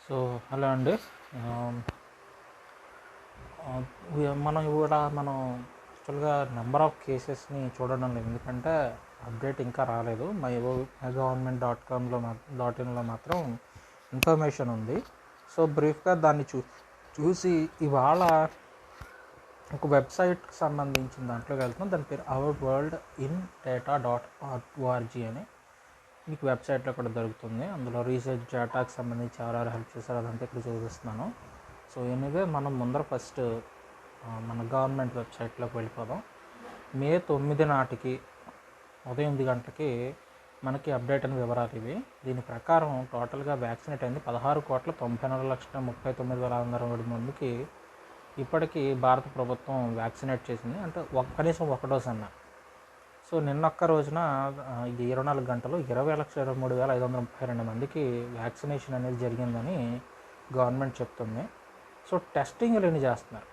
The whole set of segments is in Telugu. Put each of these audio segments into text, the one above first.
సో హలో అండి. ఆమ్, మనం కూడా యాక్చువల్గా నెంబర్ ఆఫ్ కేసెస్ని చూడడం లేదు, ఎందుకంటే అప్డేట్ ఇంకా రాలేదు. మై గవర్నమెంట్ .in లో మాత్రం ఇన్ఫర్మేషన్ ఉంది. సో బ్రీఫ్గా దాన్ని చూసి ఇవాళ ఒక వెబ్సైట్కి సంబంధించిన దాంట్లోకి వెళ్తున్నాం. దాని పేరు our world in data .org అని మీకు వెబ్సైట్లో కూడా దొరుకుతుంది. అందులో రీసెర్చ్ డేటాకి సంబంధించి ఎవరెవరు హెల్ప్ చేశారో అదంతా ఇక్కడ చూపిస్తున్నాను. సో ఎనీవే మనం ముందర ఫస్ట్ మన గవర్నమెంట్ వెబ్సైట్లోకి వెళ్ళిపోదాం. మే 9 నాటికి ఉదయం 8 గంటలకి మనకి అప్డేట్ అయిన వివరాలు ఇవి. దీని ప్రకారం టోటల్గా వ్యాక్సినేట్ అయింది 16,34,39,620 మందికి ఇప్పటికీ భారత ప్రభుత్వం వ్యాక్సినేట్ చేసింది. అంటే కనీసం ఒక డోస్ అన్న. సో నిన్నొక్క రోజున ఇది 24 గంటలు 20,23,532 మందికి వ్యాక్సినేషన్ అనేది జరిగిందని గవర్నమెంట్ చెప్తుంది. సో టెస్టింగ్లు ఎన్ని చేస్తున్నారు.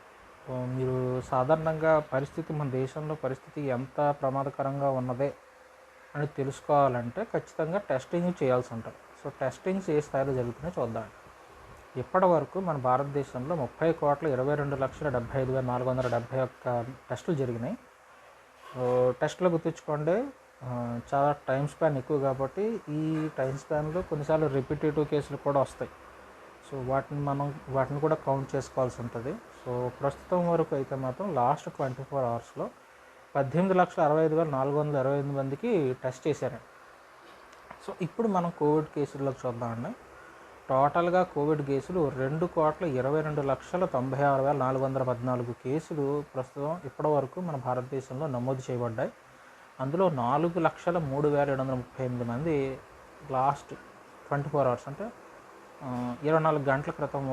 సో మీరు సాధారణంగా మన దేశంలో పరిస్థితి ఎంత ప్రమాదకరంగా ఉన్నదే అని తెలుసుకోవాలంటే ఖచ్చితంగా టెస్టింగ్ చేయాల్సి ఉంటుంది. సో టెస్టింగ్స్ ఏ స్థాయిలో జరుగుతున్నాయో చూద్దాం. ఇప్పటి వరకు మన భారతదేశంలో 30,22,75,471 టెస్టులు జరిగినాయి. టెస్ట్లో గుర్తుంచుకోండి, చాలా టైం స్పాన్ ఎక్కువ కాబట్టి ఈ టైం స్పాన్లో కొన్నిసార్లు రిపిటేటివ్ కేసులు కూడా వస్తాయి. సో వాటిని కూడా కౌంట్ చేసుకోవాల్సి ఉంటుంది. సో ప్రస్తుతం వరకు అయితే మాత్రం లాస్ట్ 24 అవర్స్లో 18,65,428 మందికి టెస్ట్ చేశారండి. సో ఇప్పుడు మనం కోవిడ్ కేసుల్లోకి చూద్దామండి. టోటల్గా కోవిడ్ కేసులు 2,22,96,414 కేసులు ప్రస్తుతం ఇప్పటి వరకు మన భారతదేశంలో నమోదు చేయబడ్డాయి. అందులో 4,03,738 మంది లాస్ట్ 24 అవర్స్ అంటే 24 గంటల క్రితం,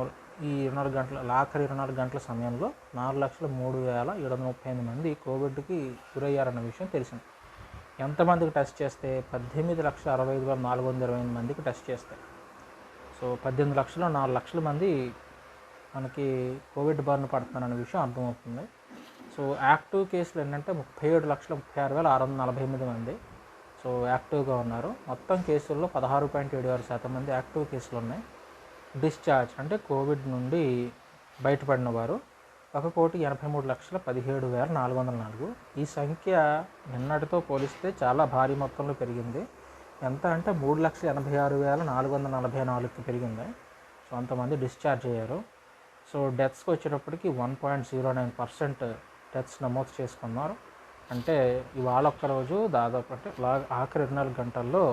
ఈ 24 గంటల ఆఖరి 24 గంటల సమయంలో 4,03,738 మంది కోవిడ్కి గురయ్యారన్న విషయం తెలిసింది. ఎంతమందికి టెస్ట్ చేస్తే 18,65,428 మందికి టెస్ట్ చేస్తాయి. సో 18 లక్షలు 4 లక్షల మంది మనకి కోవిడ్ బారిన పడుతున్నారనే విషయం అర్థమవుతుంది. సో యాక్టివ్ కేసులు ఏంటంటే 37,36,648 మంది సో యాక్టివ్గా ఉన్నారు. మొత్తం కేసుల్లో 16.76% మంది యాక్టివ్ కేసులు ఉన్నాయి. డిశ్చార్జ్ అంటే కోవిడ్ నుండి బయటపడిన వారు 1,83,17,404. ఈ సంఖ్య నిన్నటితో పోలిస్తే చాలా భారీ మొత్తంలో పెరిగింది. ఎంత అంటే 3,86,444కి పెరిగింది. సో అంతమంది డిశ్చార్జ్ అయ్యారు. సో డెత్స్కి వచ్చేటప్పటికి 1.09% డెత్స్ నమోదు చేసుకున్నారు. అంటే ఇవాళ ఒక్కరోజు దాదాపు అంటే ఆఖరి 24 గంటల్లో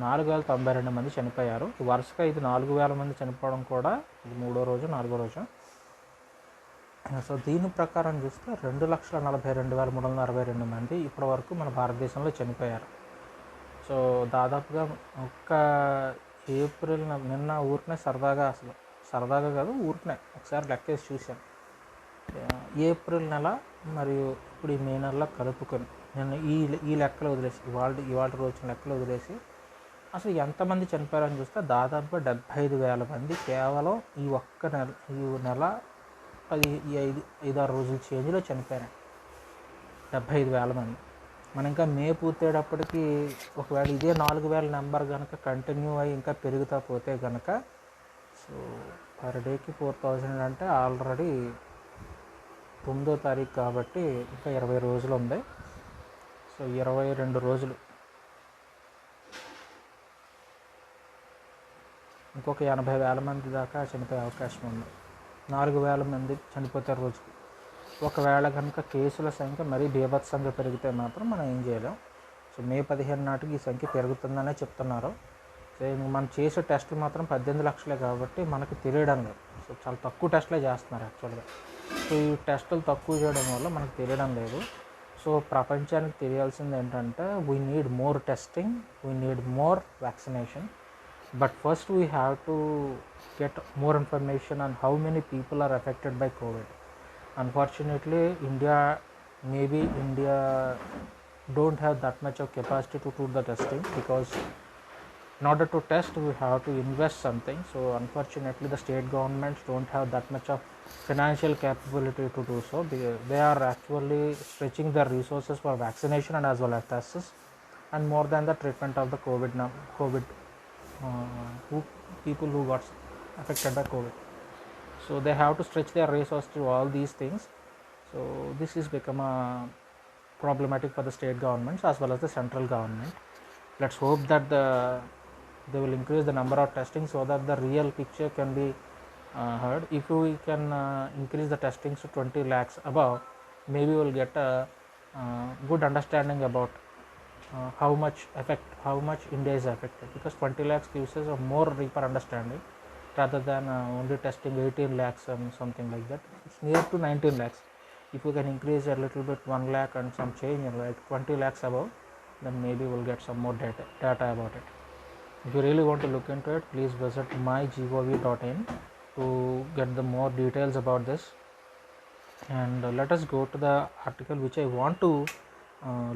4,092 మంది చనిపోయారు. వరుసగా ఇది 4,000 మంది చనిపోవడం కూడా ఇది 3వ రోజు 4వ రోజు. సో దీని ప్రకారం చూస్తే 2,42,362 మంది ఇప్పటి వరకు మన భారతదేశంలో చనిపోయారు. సో దాదాపుగా ఏప్రిల్ నిన్న ఊరికనే సరదాగా కాదు ఊరికనే ఒకసారి లెక్కేసి చూశాను. ఏప్రిల్ నెల మరియు ఇప్పుడు ఈ మే నెలలో కలుపుకొని నేను ఈ లెక్కలు వదిలేసి ఇవాళ రోజున లెక్కలు వదిలేసి అసలు ఎంతమంది చనిపోయారని చూస్తే దాదాపుగా 75,000 మంది కేవలం ఈ నెల 5-6 రోజుల చేంజ్లో చనిపోయారు. 75,000 మంది. మనం ఇంకా మే పూర్తయ్యేటప్పటికి ఒకవేళ ఇదే 4,000 నెంబర్ కనుక కంటిన్యూ అయ్యి ఇంకా పెరుగుతూ పోతే కనుక సో పర్ డేకి 4,000 అంటే ఆల్రెడీ 9వ తారీఖు కాబట్టి ఇంకా 20 రోజులు ఉంది. సో 22 రోజులు, ఇంకొక 80,000 మంది దాకా చనిపోయే అవకాశం ఉంది. 4,000 మంది చనిపోతారు రోజుకి. ఒకవేళ కనుక కేసుల సంఖ్య మరీ బీభత్సంగా పెరిగితే మాత్రం మనం ఏం చేయలేం. సో మే 15 నాటికి ఈ సంఖ్య పెరుగుతుందనే చెప్తున్నారు. సో మనం చేసే టెస్టులు మాత్రం 18 లక్షలే కాబట్టి మనకు తెలియడం లేదు. సో చాలా తక్కువ టెస్టులే చేస్తున్నారు యాక్చువల్గా. సో ఈ టెస్టులు తక్కువ చేయడం వల్ల మనకు తెలియడం లేదు. సో ప్రపంచానికి తెలియాల్సింది ఏంటంటే we need more testing, we need more vaccination. But first we have to get more information on how many people are affected by COVID. Unfortunately, India don't have that much of capacity to do the testing, because in order to test we have to invest something. So unfortunately the state governments don't have that much of financial capability to do so. They are actually stretching their resources for vaccination and as well as tests, and more than the treatment of the COVID people who got affected by COVID. So they have to stretch their resources to all these things. So this is become a problematic for the state governments as well as the central government. Let's hope that they will increase the number of testing so that the real picture can be heard. If we can increase the testings to 20 lakhs above, maybe we'll get a good understanding about how much India is affected, because 20 lakhs gives us a more deeper understanding rather than only testing 18 lakhs and something like that. It's near to 19 lakhs. If we can increase a little bit, 1 lakh and some change, like 20 lakhs above, then maybe we'll get some more data about it. If you really want to look into it, please visit mygov.in to get the more details about this. And let us go to the article which I want to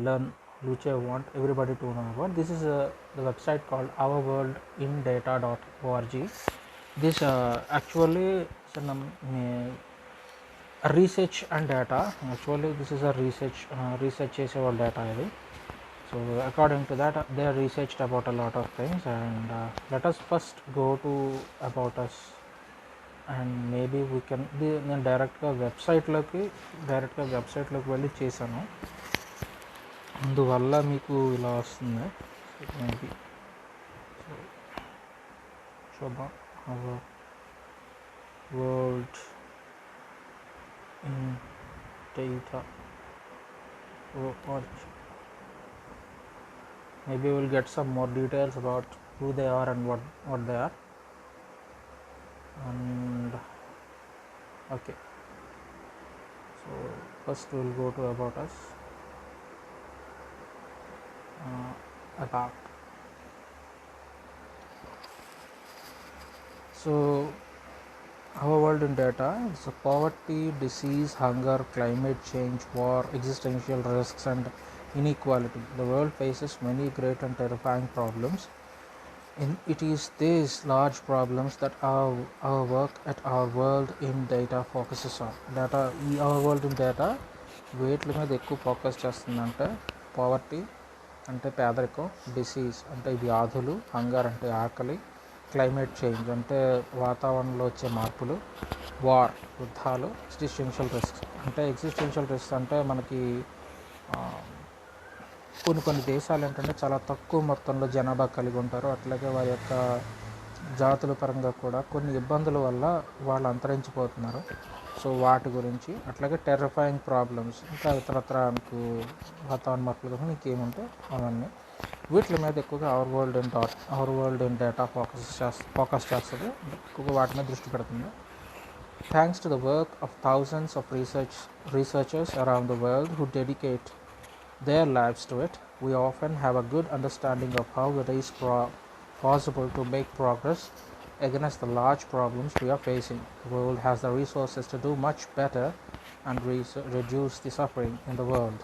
learn, which I want everybody to know about. This is the website called ourworldindata.org. This actually is a research and data. Actually this is a research చేసేవాళ్ళ data ఇది. So according to that, they researched about a lot of things, and let us first go to about us, and maybe we can, నేను డైరెక్ట్గా వెబ్సైట్లోకి వెళ్ళి చేశాను, అందువల్ల మీకు ఇలా వస్తుంది. మేబీ చూద్దాం. World in data org. Maybe we'll get some more details about who they are and what they are. And okay, so first we'll go to about us. About, so our world in data is poverty, disease, hunger, climate change, war, existential risks and inequality. The world faces many great and terrifying problems. It is these large problems that our work at our world in data focuses on. Data, our world in data వీటి మీద ఎక్కువ ఫోకస్ చేస్తుందంటే పావర్టీ అంటే పేదరికం, డిసీజ్ అంటే వ్యాధులు, హంగర్ అంటే ఆకలి, క్లైమేట్ చేంజ్ అంటే వాతావరణంలో వచ్చే మార్పులు, వార్ యుద్ధాలు, ఎగ్జిస్టెన్షియల్ రిస్క్స్ అంటే మనకి కొన్ని దేశాలు ఏంటంటే చాలా తక్కువ మొత్తంలో జనాభా కలిగి ఉంటారు, అట్లాగే వారి యొక్క జాతుల పరంగా కూడా కొన్ని ఇబ్బందుల వల్ల వాళ్ళు అంతరించిపోతున్నారు. సో వాటి గురించి, అట్లాగే టెర్రిఫైయింగ్ ప్రాబ్లమ్స్, ఇంకా ఇతరత్ర మీకు వాతావరణ మార్పులు కానీ ఇంకేముంటే అవన్నీ, వీటి మీద ఎక్కువగా our world in data focus చేస్తుంది, ఎక్కువగా వాటి మీద దృష్టి పెడుతుంది. Thanks to the work of thousands of researchers around the world who dedicate their lives to it, we often have a good understanding of how it is possible to make progress against the large problems we are facing. The world has the resources to do much better and reduce the suffering in the world.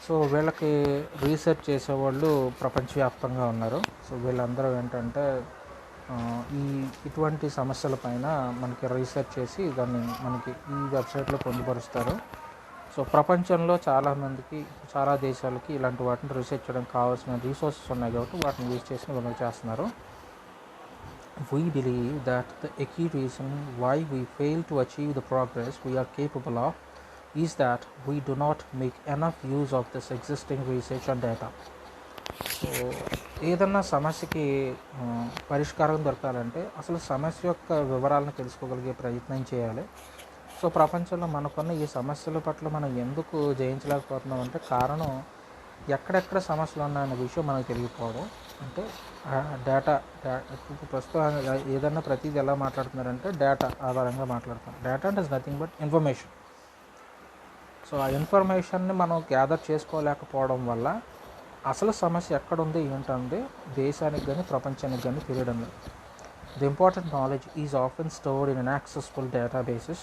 So వీళ్ళకి రీసెర్చ్ చేసేవాళ్ళు ప్రపంచవ్యాప్తంగా ఉన్నారు. సో వీళ్ళందరూ ఏంటంటే ఇటువంటి సమస్యలపైన మనకి రీసెర్చ్ చేసి దాన్ని మనకి ఈ వెబ్సైట్లో పొందుపరుస్తారు. సో ప్రపంచంలో చాలా దేశాలకి ఇలాంటి వాటిని రీసెర్చ్ చేయడానికి కావాల్సిన రీసోర్సెస్ ఉన్నాయి కాబట్టి వాటిని యూజ్ చేసి వీళ్ళు చేస్తున్నారు. We believe that the key reason why we fail to achieve the progress we are capable of is that we do not make enough use of this existing research and data. So ఏదన్నా సమస్యకి పరిష్కారం దొరకాలంటే అసలు సమస్య యొక్క వివరాలను తెలుసుకోగలిగే ప్రయత్నం చేయాలి. సో ప్రపంచంలో మనకున్న ఈ సమస్యల పట్ల మనం ఎందుకు జయించలేకపోతున్నాం అంటే కారణం ఎక్కడెక్కడ సమస్యలు ఉన్నాయన్న విషయం మనకు తెలియకపోవడం. అంటే డేటా ప్రస్తుతం ఏదన్నా ప్రతిదీ ఎలా మాట్లాడుతున్నారంటే డేటా ఆధారంగా మాట్లాడుతాం. డేటా అంటే is nothing but information. So ఆ ఇన్ఫర్మేషన్ని మనం గ్యాదర్ చేసుకోలేకపోవడం వల్ల అసలు సమస్య ఎక్కడుంది ఏంటంటే దేశానికి కానీ ప్రపంచానికి కానీ తెలియడం లేదు. The important knowledge is often stored in inaccessible databases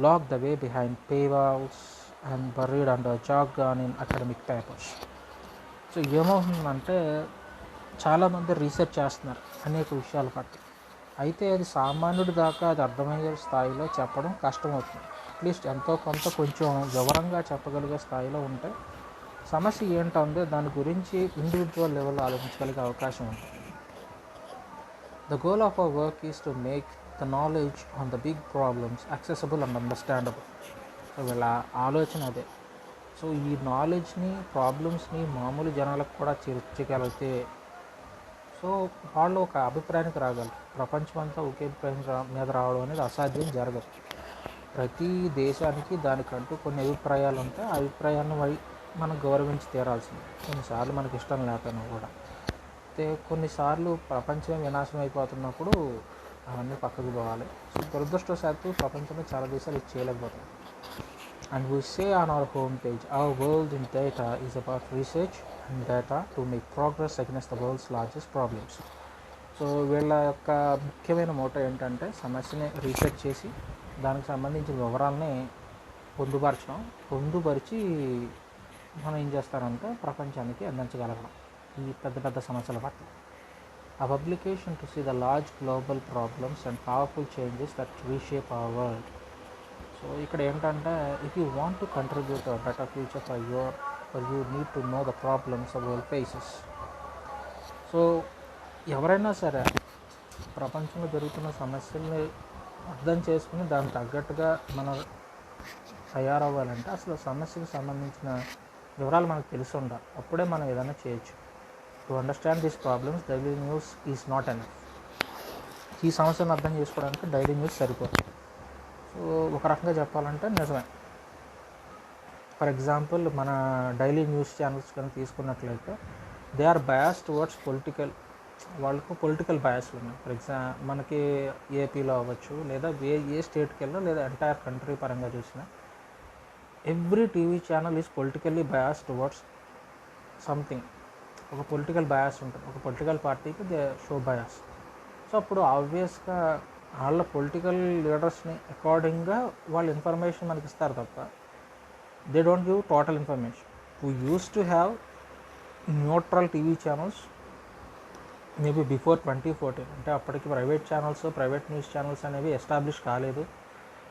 locked away behind paywalls and buried under jargon in academic papers. So ఏమవుతుందంటే చాలామంది రీసెర్చ్ చేస్తున్నారు అనేక విషయాల పట్ల, అయితే అది సామాన్యుడి దాకా అది అర్థమయ్యే స్థాయిలో చెప్పడం కష్టమవుతుంది. అట్లీస్ట్ ఎంతో కొంత కొంచెం వివరంగా చెప్పగలిగే స్థాయిలో ఉంటే సమస్య ఏంటంటే దాని గురించి ఇండివిజువల్ లెవెల్లో ఆలోచించగలిగే అవకాశం ఉంటుంది. The goal of our work is to make the knowledge on the big problems accessible and understandable. So వీళ్ళ ఆలోచన అదే. సో ఈ నాలెడ్జ్ని, ప్రాబ్లమ్స్ని మామూలు జనాలకు కూడా చేర్చగలిగితే సో వాళ్ళు ఒక అభిప్రాయానికి రాగలరు. ప్రపంచం అంతా ఒకే అభిప్రాయం మీద రావడం అనేది అసాధ్యం, జరగదు. ప్రతి దేశానికి దానికంటూ కొన్ని అభిప్రాయాలు ఉంటాయి. ఆ అభిప్రాయాన్ని మనం గౌరవించి తీరాల్సింది. కొన్నిసార్లు మనకి ఇష్టం లేకపోయినా కూడా. అయితే కొన్నిసార్లు ప్రపంచం వినాశనం అయిపోతున్నప్పుడు అవన్నీ పక్కకు పోవాలి. సో దురదృష్టవశాత్తు ప్రపంచంలో చాలా దేశాలు ఇది చేయలేకపోతాయి. And we say on our homepage, our world in data is about research and data to make progress against the world's largest problems. So వీళ్ళ యొక్క ముఖ్యమైన మోటో ఏంటంటే సమస్యని రీసెర్చ్ చేసి దానికి సంబంధించిన వివరాలని పొందుపరిచి మనం ఏం చేస్తారంటే ప్రపంచానికి అందించగలగడం ఈ పెద్ద పెద్ద సమస్యల పట్ల. A publication to see the large global problems and powerful changes that reshape our world. So ఇక్కడ ఏంటంటే if you want to contribute a better future for you need to know the problems the world faces. So ఎవరైనా సరే ప్రపంచంలో జరుగుతున్న సమస్యల్ని అర్థం చేసుకుని దానికి తగ్గట్టుగా మనం తయారవ్వాలంటే అసలు సమస్యకు సంబంధించిన వివరాలు మనకు తెలిసి ఉండాలి. అప్పుడే మనం ఏదైనా చేయొచ్చు. To understand these problems daily news is not enough. ఈ సమస్యను అర్థం చేసుకోవడానికి డైలీ న్యూస్ సరిపోతుంది. సో ఒక రకంగా చెప్పాలంటే నిజమే. ఫర్ ఎగ్జాంపుల్ మన డైలీ న్యూస్ ఛానల్స్ కనుక తీసుకున్నట్లయితే దే ఆర్ బయాస్ టువర్డ్స్ వాళ్ళకు పొలిటికల్ బయాస్లు ఉన్నాయి. ఫర్ మనకి ఏపీలో అవ్వచ్చు లేదా ఏ స్టేట్కి వెళ్ళినా లేదా ఎంటైర్ కంట్రీ పరంగా చూసినా every TV channel is politically bias towards something. ఒక పొలిటికల్ బయాస్ ఉంటుంది. ఒక పొలిటికల్ పార్టీకి దే షో బయాస్. సో అప్పుడు ఆబ్వియస్గా వాళ్ళ పొలిటికల్ లీడర్స్ని అకార్డింగ్గా వాళ్ళు ఇన్ఫర్మేషన్ మనకి ఇస్తారు తప్ప they don't give total information. We use to have neutral TV channels maybe before 2014. అంటే అప్పటికి ప్రైవేట్ న్యూస్ ఛానల్స్ అనేవి ఎస్టాబ్లిష్ కాలేదు.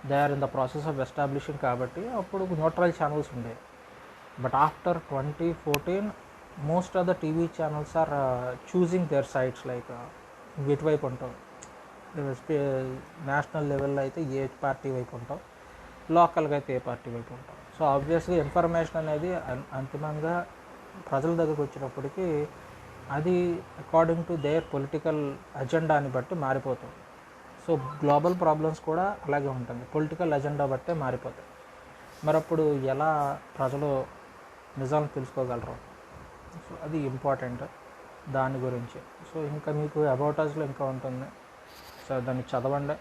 They are in the process of establishing. కాబట్టి అప్పుడు న్యూట్రల్ ఛానల్స్ ఉండేవి. But after 2014 most of the TV channels are choosing their sides. Like ఎటువైపు ఉంటాం, నేషనల్ లెవెల్లో అయితే ఏ పార్టీ వైపు ఉంటాం, లోకల్గా అయితే ఏ పార్టీ వైపు ఉంటాం. సో ఆబ్వియస్గా ఇన్ఫర్మేషన్ అనేది అంతిమంగా ప్రజల దగ్గరకు వచ్చినప్పటికీ అది అకార్డింగ్ టు దేర్ పొలిటికల్ అజెండాని బట్టి మారిపోతుంది. సో గ్లోబల్ ప్రాబ్లమ్స్ కూడా అలాగే ఉంటుంది, పొలిటికల్ అజెండా బట్టే మారిపోతాయి. మరి అప్పుడు ఎలా ప్రజలు నిజాలను తెలుసుకోగలరు? సో అది ఇంపార్టెంట్ దాని గురించి. సో ఇంకా మీకు అబౌట్ అస్లో ఇంకా ఉంటుంది. సో దాన్ని చదవండి.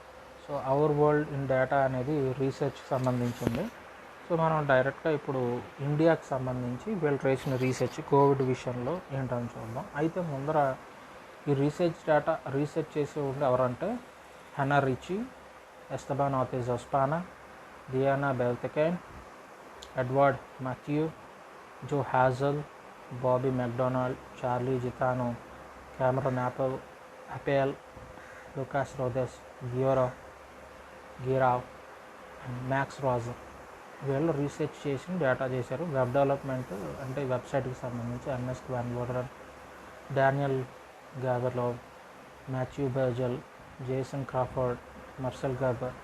So our world in data అనేది రీసెర్చ్కి సంబంధించింది. సో మనం డైరెక్ట్గా ఇప్పుడు ఇండియాకి సంబంధించి వీళ్ళు చేసిన రీసెర్చ్ కోవిడ్ విషయంలో ఏంటని చూద్దాం. అయితే ముందర ఈ రీసెర్చ్ చేసి ఉండే ఎవరంటే Hannah Ritchie, Esteban Ortiz Ospina, Diana Beltekian, Edouard Mathieu, Joe Hasell, Bobbie Macdonald, Charlie Giattino, Cameron Appel, Lucas Rodes, Guirao and Max Roser వీళ్ళు రీసెర్చ్ చేసి డేటా చేశారు. వెబ్ డెవలప్మెంట్ అంటే వెబ్సైట్కి సంబంధించి ఎర్నెస్ట్ వాన్ వోడరన్, Daniel Gavrilov, Mathieu Bergel, Jason Crawford, Marcel Gerber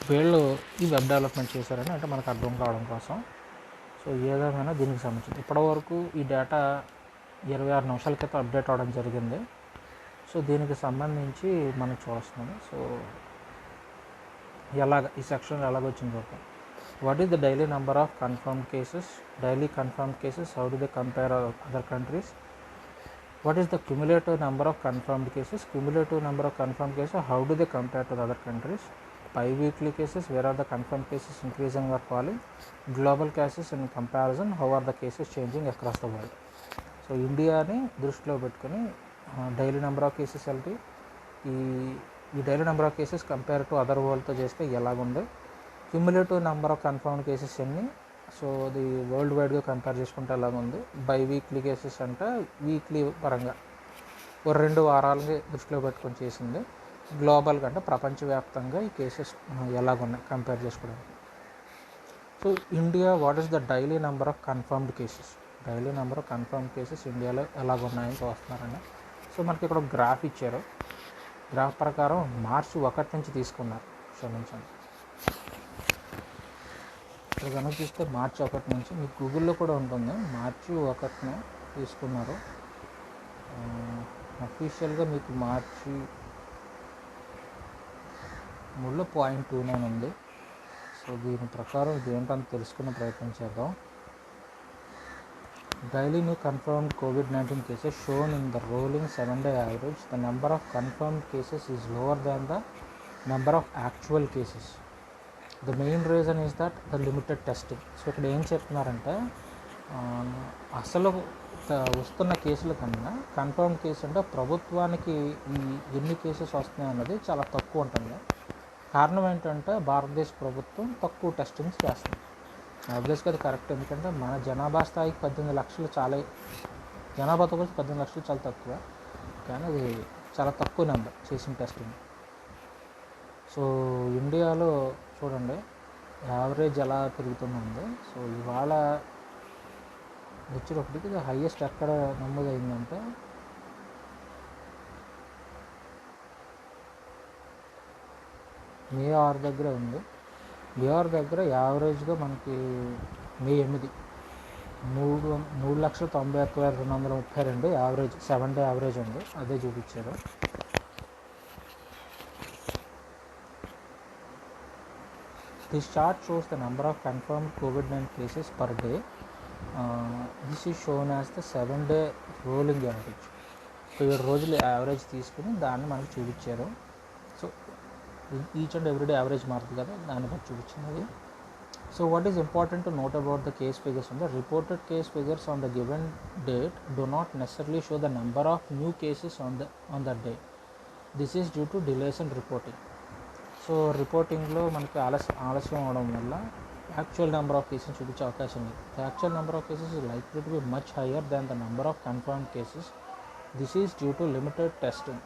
వీళ్ళు ఈ వెబ్ డెవలప్మెంట్ చేశారని అంటే మనకు అర్థం కావడం కోసం. సో ఏదేమైనా దీనికి సంబంధించి ఇప్పటివరకు ఈ డేటా 26 నిమిషాల క్రితం అప్డేట్ అవ్వడం జరిగింది. సో దీనికి సంబంధించి మనం చూస్తున్నాము. సో ఈ సెక్షన్ ఎలాగొచ్చింది చూద్దాం. What is the daily number of confirmed cases, how do they compare other countries, what is the cumulative number of confirmed cases, how do they compare to the other countries, bi-weekly cases, where are the confirmed cases increasing or falling, global cases in comparison, how are the cases changing across the world. So ఇండియాని దృష్టిలో పెట్టుకొని డైలీ నెంబర్ ఆఫ్ కేసెస్ ఏంటి, ఈ daily number of cases compare to other వరల్డ్తో చేస్తే ఎలాగుంది, cumulative number of confirmed cases ఎన్ని, సో అది వరల్డ్ వైడ్గా కంపేర్ చేసుకుంటే ఎలాగుంది, bi-weekly కేసెస్ అంటే వీక్లీ పరంగా 2 వారాలని దృష్టిలో పెట్టుకొని చేసింది, గ్లోబల్గా అంటే ప్రపంచవ్యాప్తంగా ఈ కేసెస్ ఎలాగున్నాయి కంపేర్ చేసుకోవడానికి. So India what is the daily number of confirmed cases ఇండియాలో ఎలాగున్నాయని చూస్తున్నారండి. సో మనకి ఇక్కడ ఒక గ్రాఫ్ ఇచ్చారు. గ్రాఫ్ ప్రకారం మార్చి 1 నుంచి తీసుకున్నారు. క్షమించండి, ఇక్కడ కనుక చూస్తే మార్చి 1 నుంచి మీకు గూగుల్లో కూడా ఉంటుంది. మార్చి 1న తీసుకున్నారు. అఫీషియల్గా మీకు మార్చి 3.29 ఉంది. సో దీని ప్రకారం ఇది ఏంటని తెలుసుకునే ప్రయత్నం చేద్దాం. Daily new confirmed COVID-19 cases shown in the rolling 7-day average. The number of confirmed cases is lower than the number of actual cases. The main reason is that the limited testing. So ఇక్కడ ఏం చెప్తున్నారంటే అసలు వస్తున్న కేసుల కన్నా కన్ఫర్మ్ కేసు అంటే ప్రభుత్వానికి ఈ ఎన్ని కేసెస్ వస్తున్నాయి అన్నది చాలా తక్కువ ఉంటుంది. కారణం ఏంటంటే భారతదేశ ప్రభుత్వం తక్కువ టెస్టింగ్స్ చేస్తుంది. ఆబ్వియస్గా అది కరెక్ట్, ఎందుకంటే మన జనాభా స్థాయికి 18 లక్షలు చాలా, జనాభాతో కలిసి 18 లక్షలు చాలా తక్కువ, కానీ అది చాలా తక్కువ నెంబర్ చేసిన టెస్టింగ్. సో ఇండియాలో చూడండి యావరేజ్ ఎలా పెరుగుతుందండి. సో ఇవాళ వచ్చేటప్పటికి ఇది హైయెస్ట్ ఎక్కడ నమోదైందంటే మే 6 దగ్గర ఉంది. మే 6 దగ్గర యావరేజ్గా మనకి మే 8 3,91,232 యావరేజ్ 7-day యావరేజ్ ఉంది. అదే చూపించారు. This chart shows the number of confirmed COVID-19 cases per day. This is shown as the 7-day rolling average. So 7 రోజులు యావరేజ్ తీసుకుని దాన్ని మనకు చూపించారు. So each and everyday average మారుతుంది కదా, దాన్ని బట్టి చూపించినది. So what is important to note about the case figures అంటే reported case figures on the given date do not necessarily show the number of new cases on that day. This is due to delays in reporting. So రిపోర్టింగ్లో మనకి ఆలస్యం అవడం వల్ల యాక్చువల్ నెంబర్ ఆఫ్ కేసెస్ చూపించే అవకాశం లేదు. The actual number of cases is likely to be much higher than the number of confirmed cases. This is due to limited testing.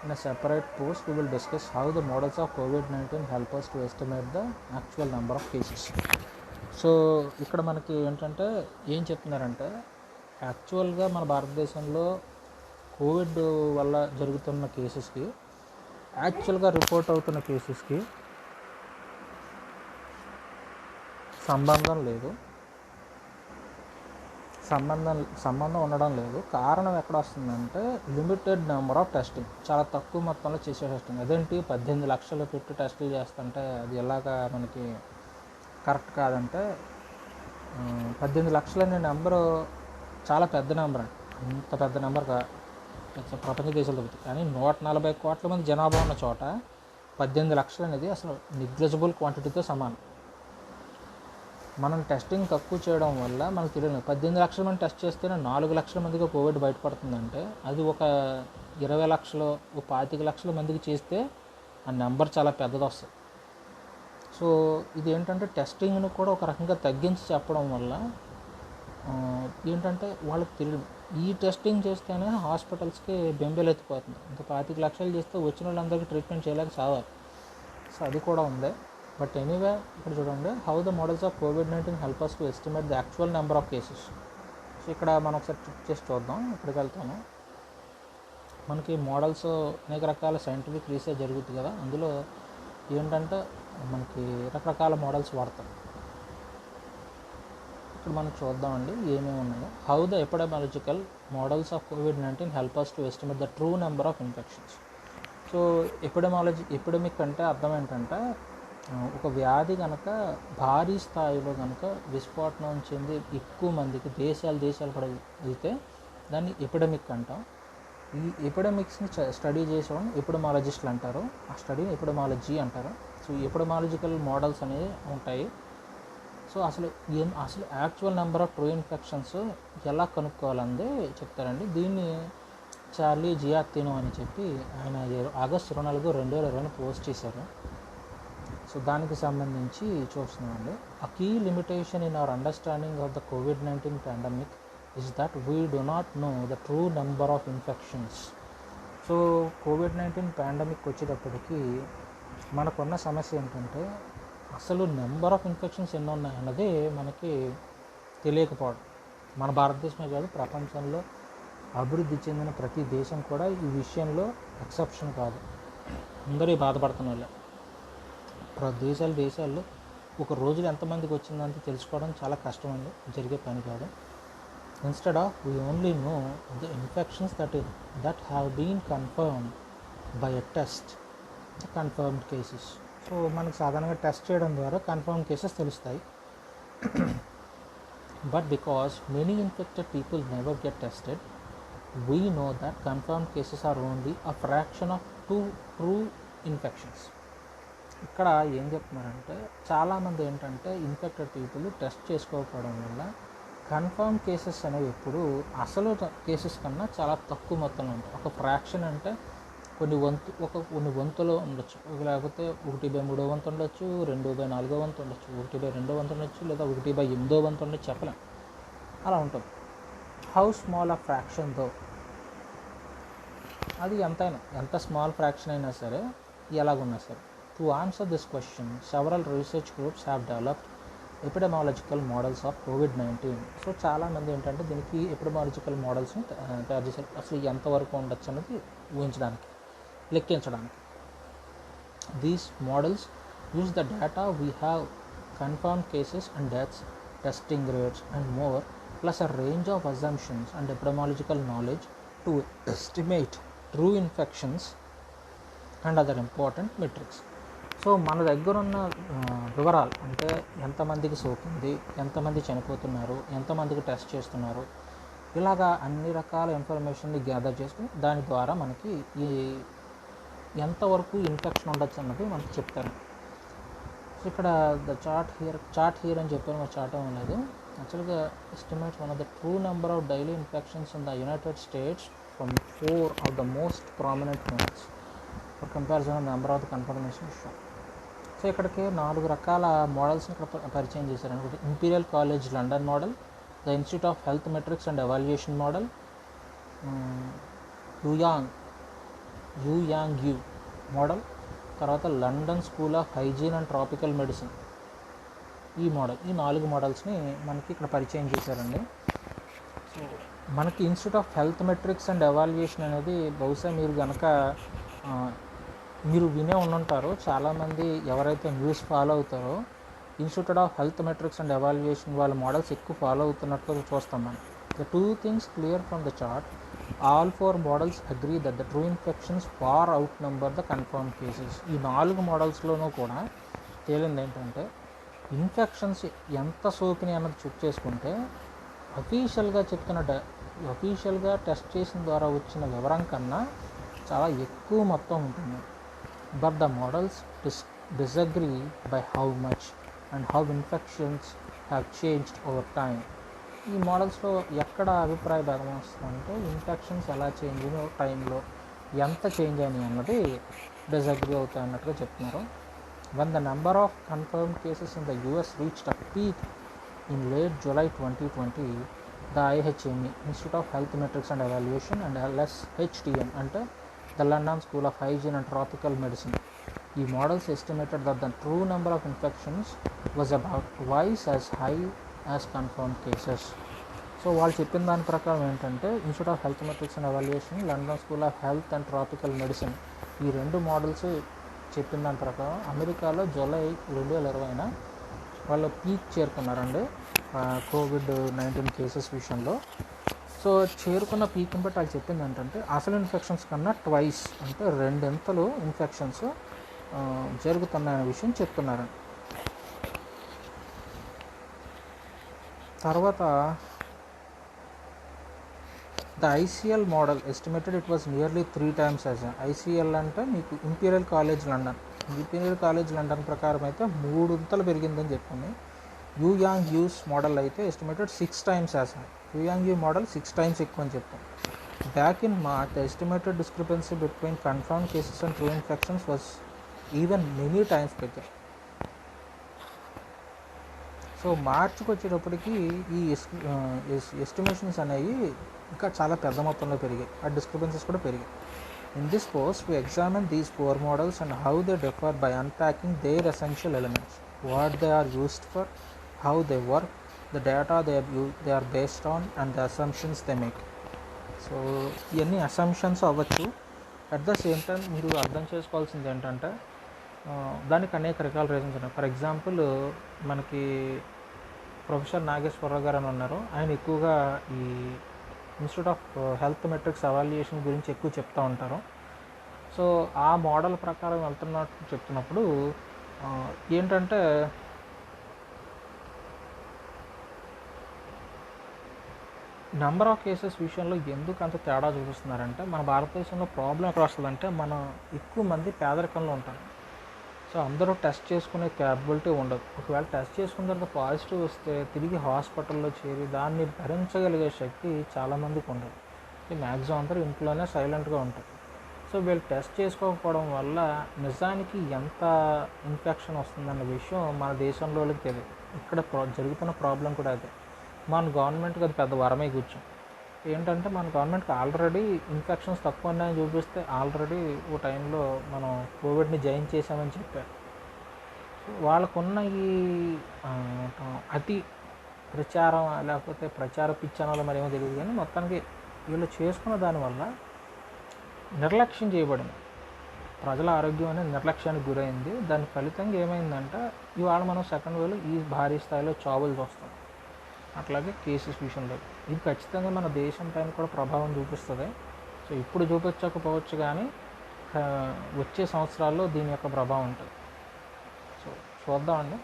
In a separate post, we will discuss how the models of COVID-19 help us to estimate the actual number of cases. So ఇక్కడ మనకి ఏంటంటే ఏం చెప్తున్నారంటే యాక్చువల్గా మన భారతదేశంలో కోవిడ్ వల్ల జరుగుతున్న కేసెస్కి యాక్చువల్గా రిపోర్ట్ అవుతున్న కేసెస్కి సంబంధం ఉండడం లేదు. కారణం ఎక్కడ వస్తుందంటే లిమిటెడ్ నెంబర్ ఆఫ్ టెస్టింగ్, చాలా తక్కువ మొత్తంలో చేసే టెస్టింగ్. అదేంటి 18 లక్షలు పెట్టి టెస్టులు చేస్తుంటే అది ఎలాగా మనకి కరెక్ట్ కాదంటే 18 లక్షలు అనే నెంబరు చాలా పెద్ద నెంబర్ అండి. అంత పెద్ద నెంబర్ ప్రపంచ దేశాలు దొరుకుతాయి. కానీ 140 కోట్ల మంది జనాభా ఉన్న చోట 18 లక్షలు అనేది అసలు నెగ్లిజిబుల్ క్వాంటిటీతో సమానం. మనం టెస్టింగ్ తక్కువ చేయడం వల్ల మనకు తెలియదు. 18 లక్షల మంది టెస్ట్ చేస్తేనే 4 లక్షల మందికి కోవిడ్ బయటపడుతుందంటే అది ఒక 20 లక్షలు 25 లక్షల మందికి చేస్తే ఆ నెంబర్ చాలా పెద్దది వస్తుంది. సో ఇది ఏంటంటే టెస్టింగ్ను కూడా ఒక రకంగా తగ్గించి చెప్పడం వల్ల ఏంటంటే వాళ్ళకి తెలియదు. ఈ టెస్టింగ్ చేస్తేనే హాస్పిటల్స్కి బెంబేలు ఎత్తిపోతుంది. ఇంకా 25 లక్షలు చేస్తే వచ్చిన వాళ్ళందరికీ ట్రీట్మెంట్ చేయలేక చావాలి. సో అది కూడా ఉంది. బట్ ఎనీవే ఇక్కడ చూడండి, how the models of COVID-19 help us to estimate the actual number of cases. So ఇక్కడ మనం ఒకసారి చెక్ చేసి చూద్దాం. ఇక్కడికి వెళ్తాను. మనకి మోడల్స్ అనేక రకాల సైంటిఫిక్ రీసెర్చ్ జరుగుతుంది కదా, అందులో ఏంటంటే మనకి రకరకాల మోడల్స్ వాడతాం. ఇక్కడ మనం చూద్దామండి ఏమేమి ఉన్నాయో. How the epidemiological models of COVID-19 help us to estimate the true number of infections. So epidemic అంటే అర్థం ఏంటంటే ఒక వ్యాధి కనుక భారీ స్థాయిలో కనుక విస్ఫోటనం చెంది ఎక్కువ మందికి దేశాలు కూడా అయితే దాన్ని ఎపిడెమిక్ అంటాం. ఈ ఎపిడెమిక్స్ని స్టడీ చేసేవాళ్ళని ఎపిడెమాలజిస్టులు అంటారు. ఆ స్టడీని ఎపిడెమాలజీ అంటారు. సో ఎపిడెమాలజికల్ మోడల్స్ అనేవి ఉంటాయి. సో అసలు actual number of true infections ఎలా కనుక్కోవాలన్నది చెప్తారండి. దీన్ని చార్లీ జియార్తినో అని చెప్పి ఆయన ఆగస్టు 24, 2020 పోస్ట్ చేశారు. సో దానికి సంబంధించి చూస్తున్నామండి. ఆ key limitation in our understanding of the COVID-19 pandemic is that we do not know the true number of infections. So COVID-19 pandemic వచ్చేటప్పటికి మనకున్న సమస్య ఏంటంటే అసలు నెంబర్ ఆఫ్ ఇన్ఫెక్షన్స్ ఎన్ని ఉన్నాయన్నది మనకి తెలియకపోవడం. మన భారతదేశమే కాదు, ప్రపంచంలో అభివృద్ధి చెందిన ప్రతి దేశం కూడా ఈ విషయంలో ఎక్సెప్షన్ కాదు. అందరూ బాధపడుతున్న వాళ్ళే. దేశాల్లో ఒక రోజులో ఎంతమందికి వచ్చిందంటే తెలుసుకోవడం చాలా కష్టం అండి, జరిగే పని కాదు. Instead of we only know the infections that have been confirmed by a test, confirmed cases. So మనకు సాధారణంగా టెస్ట్ చేయడం ద్వారా కన్ఫర్మ్ కేసెస్ తెలుస్తాయి. But because many infected people never get tested, we know that confirmed cases are only a fraction of true infections. ఇక్కడ ఏం చెప్తున్నారంటే చాలామంది ఏంటంటే ఇన్ఫెక్టెడ్ పీపుల్ టెస్ట్ చేసుకోకపోవడం వల్ల కన్ఫర్మ్ కేసెస్ అనేవి ఎప్పుడు అసలు కేసెస్ కన్నా చాలా తక్కువ మొత్తంలో ఉంటాయి. ఒక ఫ్రాక్షన్ అంటే కొన్ని వంతులో ఉండొచ్చు, లేకపోతే 1/3 వంతు ఉండొచ్చు, 2/4 వంతు ఉండొచ్చు, 1/2 వంతు ఉండొచ్చు, లేదా 1/8 వంతు ఉండొచ్చు, చెప్పలేం, అలా ఉంటుంది. How small a fraction though, అది ఎంత స్మాల్ ఫ్రాక్షన్ అయినా సరే, ఎలాగున్నా సరే. To answer this question several research groups have developed epidemiological models of COVID-19. So చాలామంది ఏంటంటే దీనికి ఎపిడెమాలజికల్ మోడల్స్ని తయారు చేశారు, అసలు ఎంతవరకు ఉండొచ్చు అనేది లెక్కించడానికి. These models use the data we have, confirmed cases and deaths, testing rates and more, plus a range of assumptions and epidemiological knowledge to estimate true infections and other important metrics. So మన దగ్గర ఉన్న వివరాలు అంటే ఎంతమందికి సోకింది, ఎంతమంది చనిపోతున్నారు, ఎంతమందికి టెస్ట్ చేస్తున్నారు, ఇలాగా అన్ని రకాల ఇన్ఫర్మేషన్ని గ్యాదర్ చేసుకుని దాని ద్వారా మనకి ఈ ఎంతవరకు ఇన్ఫెక్షన్ ఉండొచ్చు అన్నది మనకి చెప్తారు. సో ఇక్కడ ద చార్ట్ హియర్ అని చెప్పాను, చార్ట్ ఏం లేదు. యాక్చువల్గా estimates one of the true number of daily infections in the United States from 4 of the most prominent notes for comparison of number of the confirmation show. So ఇక్కడికి 4 రకాల మోడల్స్ని ఇక్కడ పరిచయం చేశారు అనుకుంటే, Imperial College London model, the Institute of health metrics and Evaluation model, Youyang model, తర్వాత London school of Hygiene and tropical medicine, ఈ 4 మోడల్స్ని మనకి ఇక్కడ పరిచయం చేశారండి. సో మనకి institute of health metrics and evaluation అనేది బహుశా మీరు వినే ఉండుంటారు. చాలామంది ఎవరైతే న్యూస్ ఫాలో అవుతారో institute of health metrics and evaluation వాళ్ళ మోడల్స్ ఎక్కువ ఫాలో అవుతున్నట్లు చూస్తాం మనం. The 2 things clear from the chart, all 4 models agree that the true infections far outnumber the confirm cases. ఈ 4 మోడల్స్లోనూ కూడా తేలింది ఏంటంటే ఇన్ఫెక్షన్స్ ఎంత సోకినాయి అన్నది చెక్ చేసుకుంటే అఫీషియల్గా టెస్ట్ చేసిన ద్వారా వచ్చిన వివరం కన్నా చాలా ఎక్కువ మొత్తం ఉంటుంది. But the models disagree by how much and how infections have changed over time. ఈ మోడల్స్లో ఎక్కడ అభిప్రాయ భేదం వస్తుందంటే ఇన్ఫెక్షన్స్ ఎలా చేంజ్ అయిన టైంలో ఎంత చేంజ్ అయినాయి అన్నది డిసగ్రీ అవుతాయి అన్నట్టుగా చెప్తున్నారు. When the number of confirmed cases in the US reached a peak in late July 2020, the IHME, Institute of Health Metrics and Evaluation, and LSHTM, అంటే the London School of Hygiene and Tropical Medicine, ఈ models estimated that the true number of infections was about twice as high as confirmed cases. So వాళ్ళు చెప్పిన దాని ప్రకారం ఏంటంటే institute of health metrics and evaluation, London school of health and tropical medicine, ఈ 2 మోడల్స్ చెప్పిన దాని ప్రకారం అమెరికాలో జూలై 2020 వాళ్ళు పీక్ చేరుకున్నారండి COVID-19 కేసెస్ విషయంలో. సో చేరుకున్న పీక్ని బట్టి వాళ్ళు చెప్పింది ఏంటంటే అసలు ఇన్ఫెక్షన్స్ కన్నా ట్వైస్ అంటే 2 ఇన్ఫెక్షన్స్ జరుగుతున్నాయనే విషయం చెప్తున్నారండి. తర్వాత the ICL model estimated it was nearly 3 times as ICL అంటే మీకు ఇంపీరియల్ కాలేజ్ లండన్ ప్రకారం అయితే 3 పెరిగిందని చెప్పింది. యూయాంగ్ మోడల్ అయితే estimated 6 times as Youyang model 6 times ఎక్కువ అని చెప్తాం. Back in March the estimated discrepancy between confirm cases and true infections was even many times bigger. So మార్చికి వచ్చేటప్పటికి ఈ ఎస్టిమేషన్స్ అనేవి ఇంకా చాలా పెద్ద మొత్తంలో పెరిగాయి, ఆ డిస్క్రిపెన్సీస్ కూడా పెరిగాయి. In this course we examine these 4 models and how they differ by unpacking their essential elements, what they are used for, how they work, the data they are based on, and the assumptions they make. So ఇవన్నీ అసంప్షన్స్ అవ్వచ్చు. అట్ ద సేమ్ టైం మీరు అర్థం చేసుకోవాల్సింది ఏంటంటే దానికి అనేక రకాల రీజన్స్ ఉన్నాయి. ఫర్ ఎగ్జాంపుల్ మనకి ప్రొఫెసర్ నాగేశ్వరరావు గారు అని ఉన్నారు. ఆయన ఎక్కువగా ఈ institute of health metrics evaluation గురించి ఎక్కువ చెప్తూ ఉంటారు. సో ఆ మోడల్ ప్రకారం వెళ్తున్నట్టు చెప్తున్నప్పుడు ఏంటంటే నెంబర్ ఆఫ్ కేసెస్ విషయంలో ఎందుకు అంత తేడా చూపిస్తున్నారంటే మన భారతదేశంలో ప్రాబ్లం ఎక్కడ వస్తుందంటే మనం ఎక్కువ మంది పేదరికంలో ఉంటారు. సో అందరూ టెస్ట్ చేసుకునే క్యాపబిలిటీ ఉండదు. ఒకవేళ టెస్ట్ చేసుకున్న తర్వాత పాజిటివ్ వస్తే తిరిగి హాస్పిటల్లో చేరి దాన్ని భరించగలిగే శక్తి చాలామందికి ఉండదు. మ్యాక్సిమం అందరూ ఇంట్లోనే సైలెంట్గా ఉంటారు. సో వీళ్ళు టెస్ట్ చేసుకోకపోవడం వల్ల నిజానికి ఎంత ఇన్ఫెక్షన్ వస్తుందన్న విషయం మన దేశంలో తెలియదు. ఇక్కడ జరుగుతున్న ప్రాబ్లం కూడా అదే. మన గవర్నమెంట్కి అది పెద్ద వరమే కూర్చోం. ఏంటంటే మన గవర్నమెంట్కి ఆల్రెడీ ఇన్ఫెక్షన్స్ తక్కువ ఉన్నాయని చూపిస్తే ఆల్రెడీ ఓ టైంలో మనం కోవిడ్ని జయించేసామని చెప్పారు. వాళ్ళకున్న ఈ అతి ప్రచారం లేకపోతే ప్రచార పిచ్చనాలో మరేమో తెలియదు, కానీ మొత్తానికి వీళ్ళు చేసుకున్న దానివల్ల నిర్లక్ష్యం చేయబడింది. ప్రజల ఆరోగ్యం అనేది నిర్లక్ష్యానికి గురైంది. దాని ఫలితంగా ఏమైందంటే ఇవాళ మనం సెకండ్ వేవ్లో ఈ భారీ స్థాయిలో చావులు చూస్తాం. అట్లాగే కేసెస్ విషయంలో ఇది ఖచ్చితంగా మన దేశం పైన కూడా ప్రభావం చూపిస్తుంది. సో ఇప్పుడు చూపించకపోవచ్చు, కానీ వచ్చే సంవత్సరాల్లో దీని యొక్క ప్రభావం ఉంటుంది. సో చూద్దామండి.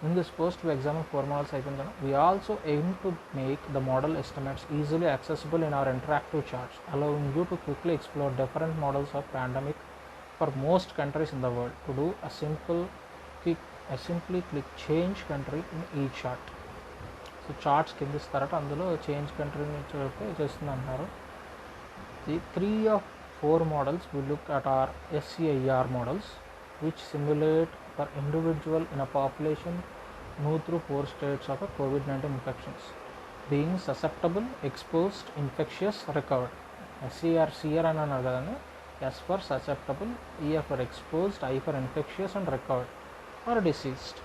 In this post we examine 4 models అయిపోయింది కదా. We also aim to make the model estimates easily accessible in our interactive charts, allowing you to quickly explore different models of pandemic for most countries in the world. To do simply click change country in each chart. So charts కింద ఇస్తారట, అందులో చేంజ్ కంట్రీని చూస్తే చేస్తుంది అంటున్నారు. The 3 of 4 models we look at are SCIR models, which simulate for individual in a population move through 4 states of a COVID-19 infections: being susceptible, exposed, infectious, recovered. SCR అని అన్నారు కదండి. S for susceptible, E for exposed, I for infectious and recovered or deceased.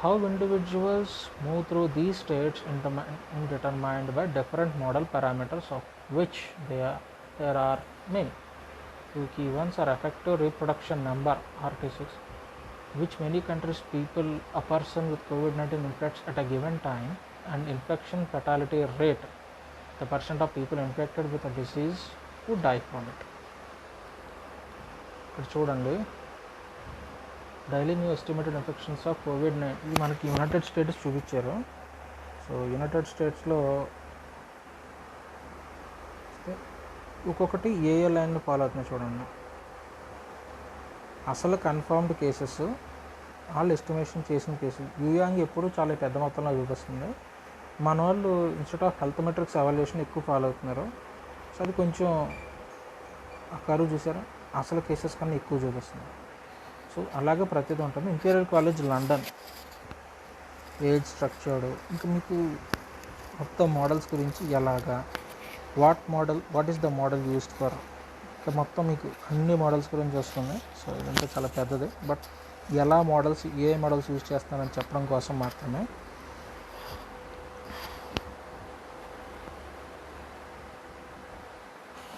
How individuals move through these states is determined by different model parameters, of which there are many. 2 key ones are effective reproduction number, RT6, which many countries people a person with COVID-19 infects at a given time, and infection fatality rate, the percent of people infected with a disease who die from it. ఇక్కడ చూడండి, daily new estimated infections of COVID-19 ఇది మనకి యునైటెడ్ స్టేట్స్ చూపించారు. సో యునైటెడ్ స్టేట్స్లో ఒక్కొక్కటి ఏ లైన్ ఫాలో అవుతున్నాయి చూడండి. అసలు కన్ఫర్మ్డ్ కేసెస్, వాళ్ళు ఎస్టిమేషన్ చేసిన కేసులు. యూయాంగ్ ఎప్పుడు చాలా పెద్ద మొత్తంలో చూపిస్తుంది. మన వాళ్ళు institute of health metrics evaluation ఎక్కువ ఫాలో అవుతున్నారు. సో అది కొంచెం ఆ కరువు చూసారా, అసలు కేసెస్ కన్నా ఎక్కువ చూపిస్తుంది. సో అలాగే ప్రతిదీ ఉంటుంది. Imperial College London age structured, ఇంకా మీకు మొత్తం మోడల్స్ గురించి ఎలాగా, what is the model used for, ఇంకా మొత్తం మీకు అన్ని మోడల్స్ గురించి వస్తుంది. సో ఇదంతా చాలా పెద్దది, బట్ ఎలా మోడల్స్ ఏ మోడల్స్ యూజ్ చేస్తారని చెప్పడం కోసం మాత్రమే.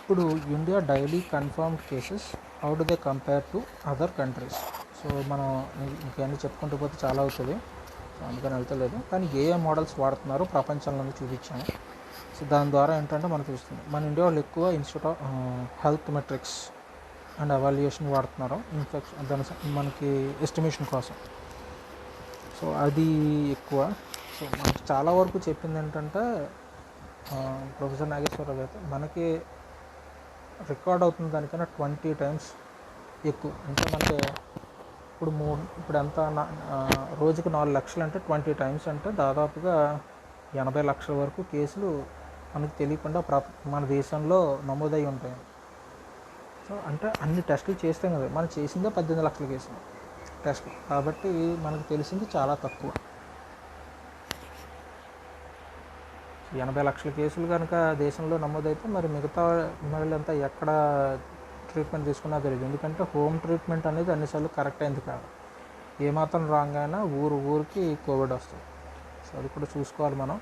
ఇప్పుడు India daily confirmed cases, how do they compare to other countries. So మనం ఇంకన్నీ చెప్పుకుంటూ పోతే చాలా అవుతుంది, సో అందుకని వెళ్తలేదు. కానీ ఏ మోడల్స్ వాడుతున్నారో ప్రపంచంలోనే చూపించాము. సో దాని ద్వారా ఏంటంటే మనకు తెలుస్తుంది. మన ఇండియా వాళ్ళు ఎక్కువ institute of health metrics and evaluation వాడుతున్నారు ఇన్ఫెక్షన్ దాని మనకి ఎస్టిమేషన్ కోసం. సో అది ఎక్కువ. సో మనకి చాలా వరకు చెప్పింది ఏంటంటే ప్రొఫెసర్ నాగేశ్వరరావు అయితే మనకి రికార్డ్ అవుతుంది దానికన్నా 20 times ఎక్కువ. అంటే మనకి ఇప్పుడు ఎంత రోజుకి 4 లక్షలు అంటే 20 times అంటే దాదాపుగా 80 లక్షల వరకు కేసులు మనకు తెలియకుండా మన దేశంలో నమోదై ఉంటాయి. సో అంటే అన్ని టెస్టులు చేస్తాం కదా, మనం చేసిందే 18 లక్షల కేసులు టెస్ట్, కాబట్టి మనకు తెలిసింది చాలా తక్కువ. 80 లక్షల కేసులు కనుక దేశంలో నమోదైతే మరి మిగతా మహిళలంతా ఎక్కడ ట్రీట్మెంట్ తీసుకున్నా తెలియదు. ఎందుకంటే హోమ్ ట్రీట్మెంట్ అనేది అన్నిసార్లు కరెక్ట్ అయింది కాదు. ఏమాత్రం రాంగ్ అయినా ఊరికి కోవిడ్ వస్తుంది. సో అది కూడా చూసుకోవాలి మనం.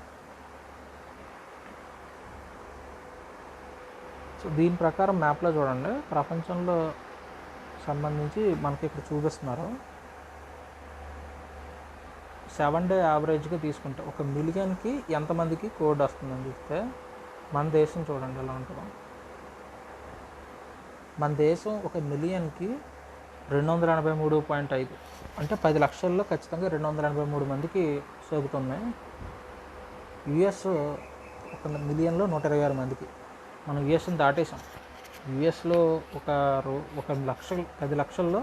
సో దీని ప్రకారం మ్యాప్లో చూడండి, ప్రపంచంలో సంబంధించి మనకి ఇక్కడ చూపిస్తున్నారు. 7 డే యావరేజ్గా తీసుకుంటే 1 మిలియన్కి ఎంతమందికి కోవిడ్ వస్తుందని చూస్తే మన దేశం చూడండి ఎలా ఉంటుందో. మన దేశం 1 మిలియన్కి 283.5, అంటే 10 లక్షల్లో ఖచ్చితంగా 283 మందికి సోకుతున్నాయి. యుఎస్ 1 మిలియన్లో 126 మందికి. మనం యుఎస్ని దాటేసాం. యుఎస్లో ఒక 10 లక్షల్లో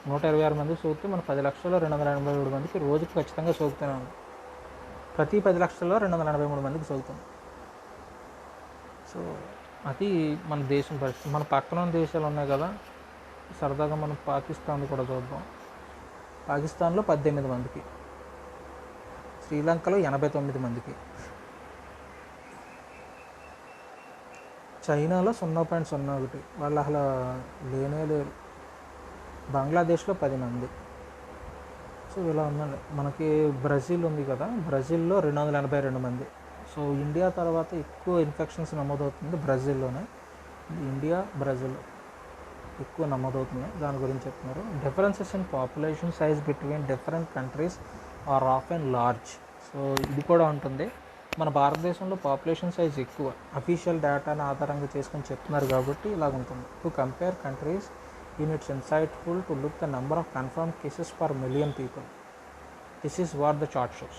126 మందికి సోకితే మన 10 లక్షల్లో 283 మందికి రోజుకి ఖచ్చితంగా సోకుతూనే ఉంది. ప్రతి 10 లక్షల్లో 283 మందికి సోకుతుంది. సో అది మన దేశం పరిస్థితి. మన పక్కన దేశాలు ఉన్నాయి కదా, సరదాగా మనం పాకిస్తాన్ కూడా చూద్దాం. పాకిస్తాన్లో 18 మందికి, శ్రీలంకలో 89 మందికి, చైనాలో 0.01, వాళ్ళు అసలు లేనే లేరు. బంగ్లాదేశ్లో 10 మంది. సో ఇలా ఉందండి. మనకి బ్రెజిల్ ఉంది కదా, బ్రెజిల్లో 282 మంది. సో ఇండియా తర్వాత ఎక్కువ ఇన్ఫెక్షన్స్ నమోదవుతుంది బ్రెజిల్లోనే. ఇండియా బ్రెజిల్ ఎక్కువ నమోదవుతున్నాయి. దాని గురించి చెప్తున్నారు. Differences in population size between different countries are of and large. So ఇది కూడా ఉంటుంది. మన భారతదేశంలో పాపులేషన్ సైజ్ ఎక్కువ, అఫీషియల్ డేటాని ఆధారంగా చేసుకొని చెప్తున్నారు కాబట్టి ఇలాగ ఉంటుంది. To compare countries in it's insightful to look the number of confirmed cases per million people. This is what the chart shows.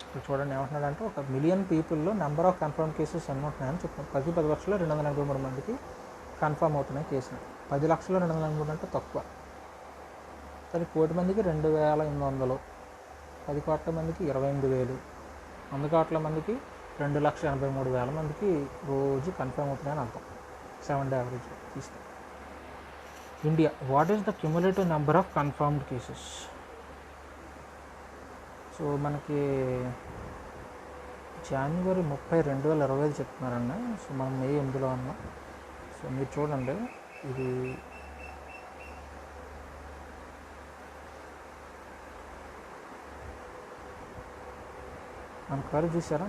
ఇప్పుడు చూడండి ఏమంటున్నాడంటే, 1 మిలియన్ పీపుల్లో నెంబర్ ఆఫ్ కన్ఫర్మ్ కేసెస్ ఎన్ని ఉంటున్నాయని చెప్తున్నాం. ప్రతి 10 లక్షల్లో 283 మందికి కన్ఫర్మ్ అవుతున్నాయి కేసులు. 10 లక్షల్లో 283 అంటే తక్కువ. సరే, 1 కోటి మందికి 2,800, 10 కోట్ల మందికి 28,000, 100 కోట్ల మందికి 2,83,000 మందికి రోజు కన్ఫర్మ్ అవుతున్నాయని అర్థం. 7 డే యావరేజ్ తీస్తే. India, what is the cumulative number of confirmed cases? So మనకి జనవరి 30, 2025 చెప్తున్నారండి. సో మనం మే 8లో ఉన్నాం. సో మీరు చూడండి, ఇది మన కరు చూసారా,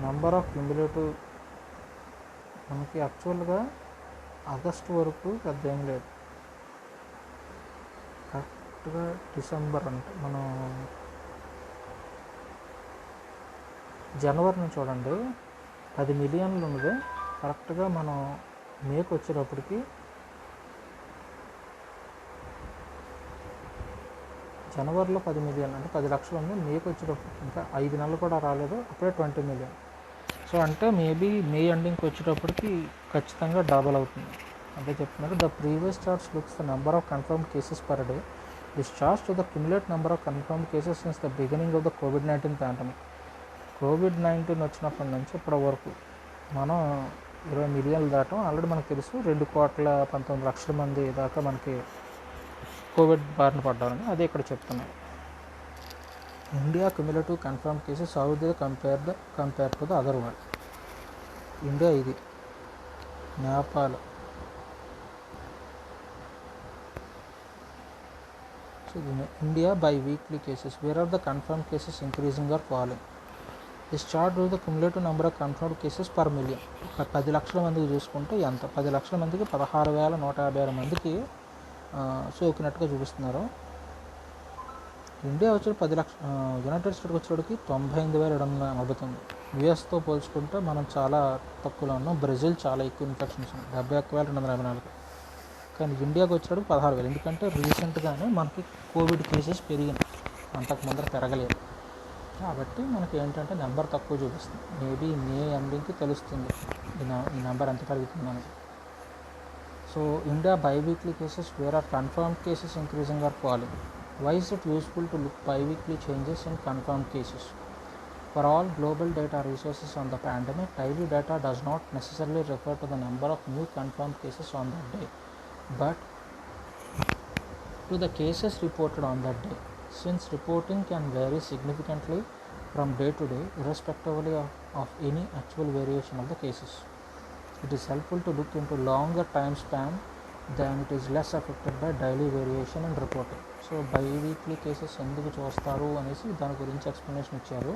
నెంబర్ ఆఫ్ క్యుములేటివ్. మనకి యాక్చువల్గా ఆగస్టు వరకు పెద్ద ఏం లేదు, కరెక్ట్గా డిసెంబర్ అంటే మనం జనవరిని చూడండి 10 మిలియన్లు ఉన్నది. కరెక్ట్గా మనం మేకు వచ్చేటప్పటికి జనవరిలో 10 మిలియన్ అంటే 10 లక్షలు ఉంది. మేకు వచ్చేటప్పటికి ఇంకా 5 నెలలు కూడా రాలేదు, అప్పుడే 20 మిలియన్. సో అంటే మేబీ మే ఎండింగ్కి వచ్చేటప్పటికి ఖచ్చితంగా డబల్ అవుతుంది అంటే చెప్తున్నారు. The previous charts looks the number of confirmed cases per day. This charts to the cumulate number of confirmed cases since the beginning of the COVID-19 pandemic. COVID-19 వచ్చినప్పటి నుంచి ఇప్పటి వరకు మనం 20 మిలియన్లు దాటం. ఆల్రెడీ మనకు తెలుసు 2,19,00,000 మంది దాకా మనకి కోవిడ్ బారిన పడ్డారని, అదే ఇక్కడ చెప్తున్నారు. India cumulative confirm cases how they compare to the other world. India ఇది, Nepal. So India by weekly cases, where are the confirm cases increasing or following. This chart the cumulative number of confirmed cases per million. ఒక 10 లక్షల మందికి చూసుకుంటే ఎంత, 10 లక్షల మందికి 16,156 మందికి సోకినట్టుగా చూపిస్తున్నారు. ఇండియా వచ్చి 10 లక్షలు, యునైటెడ్ స్టేట్కి వచ్చేటికి 98,749. యుఎస్తో పోల్చుకుంటే మనం చాలా తక్కువలో ఉన్నాం. బ్రెజిల్ చాలా ఎక్కువ ఇన్ఫెక్షన్స్ ఉన్నాయి, 71,254. కానీ ఇండియాకి వచ్చేటికి 16,000. ఎందుకంటే రీసెంట్గానే మనకి కోవిడ్ కేసెస్ పెరిగినాయి, అంతకు ముందర పెరగలేదు. కాబట్టి మనకి ఏంటంటే నెంబర్ తక్కువ చూపిస్తుంది. మేబీ మే ఎండింగ్కి తెలుస్తుంది ఈ నెంబర్ ఎంత పెరుగుతుందని. So India biweekly cases, where are confirmed cases increasing or following. Why is it useful to look bi-weekly changes in confirmed cases? For all global data resources on the pandemic, daily data does not necessarily refer to the number of new confirmed cases on that day, but to the cases reported on that day. Since reporting can vary significantly from day to day, irrespectively of any actual variation of the cases, it is helpful to look into longer time span then it is less affected by daily variation in reporting. So by weekly cases ఎందుకు చూస్తారు అనేసి దాని గురించి ఎక్స్ప్లెనేషన్ ఇచ్చారు.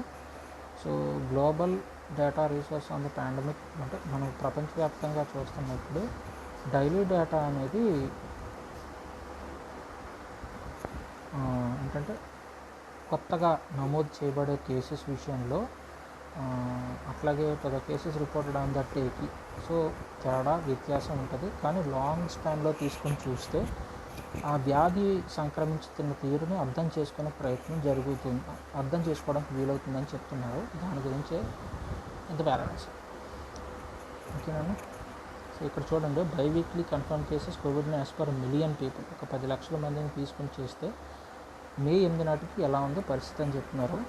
So global data resource on the pandemic అంటే మనం ప్రపంచవ్యాప్తంగా చూస్తున్నప్పుడు డైలీ డేటా అనేది ఏంటంటే కొత్తగా నమోదు చేయబడే కేసెస్ విషయంలో అట్లాగే the cases reported on the డేకి సో తేడా వ్యత్యాసం ఉంటుంది. కానీ లాంగ్ స్పాన్లో తీసుకొని చూస్తే ఆ వ్యాధి సంక్రమించుతున్న తీరుని అర్థం చేసుకునే ప్రయత్నం జరుగుతుంది, అర్థం చేసుకోవడానికి వీలవుతుందని చెప్తున్నారు. దాని గురించే ఇంత పారాడాక్స్. ఓకేనా? సో ఇక్కడ చూడండి, బైవీక్లీ కన్ఫర్మ్ కేసెస్ కోవిడ్ని యాజ్ పర్ మిలియన్ పీపుల్, ఒక 10 లక్షల మందిని తీసుకొని చేస్తే మే 8 నాటికి ఎలా ఉందో పరిస్థితి అని చెప్తున్నారు.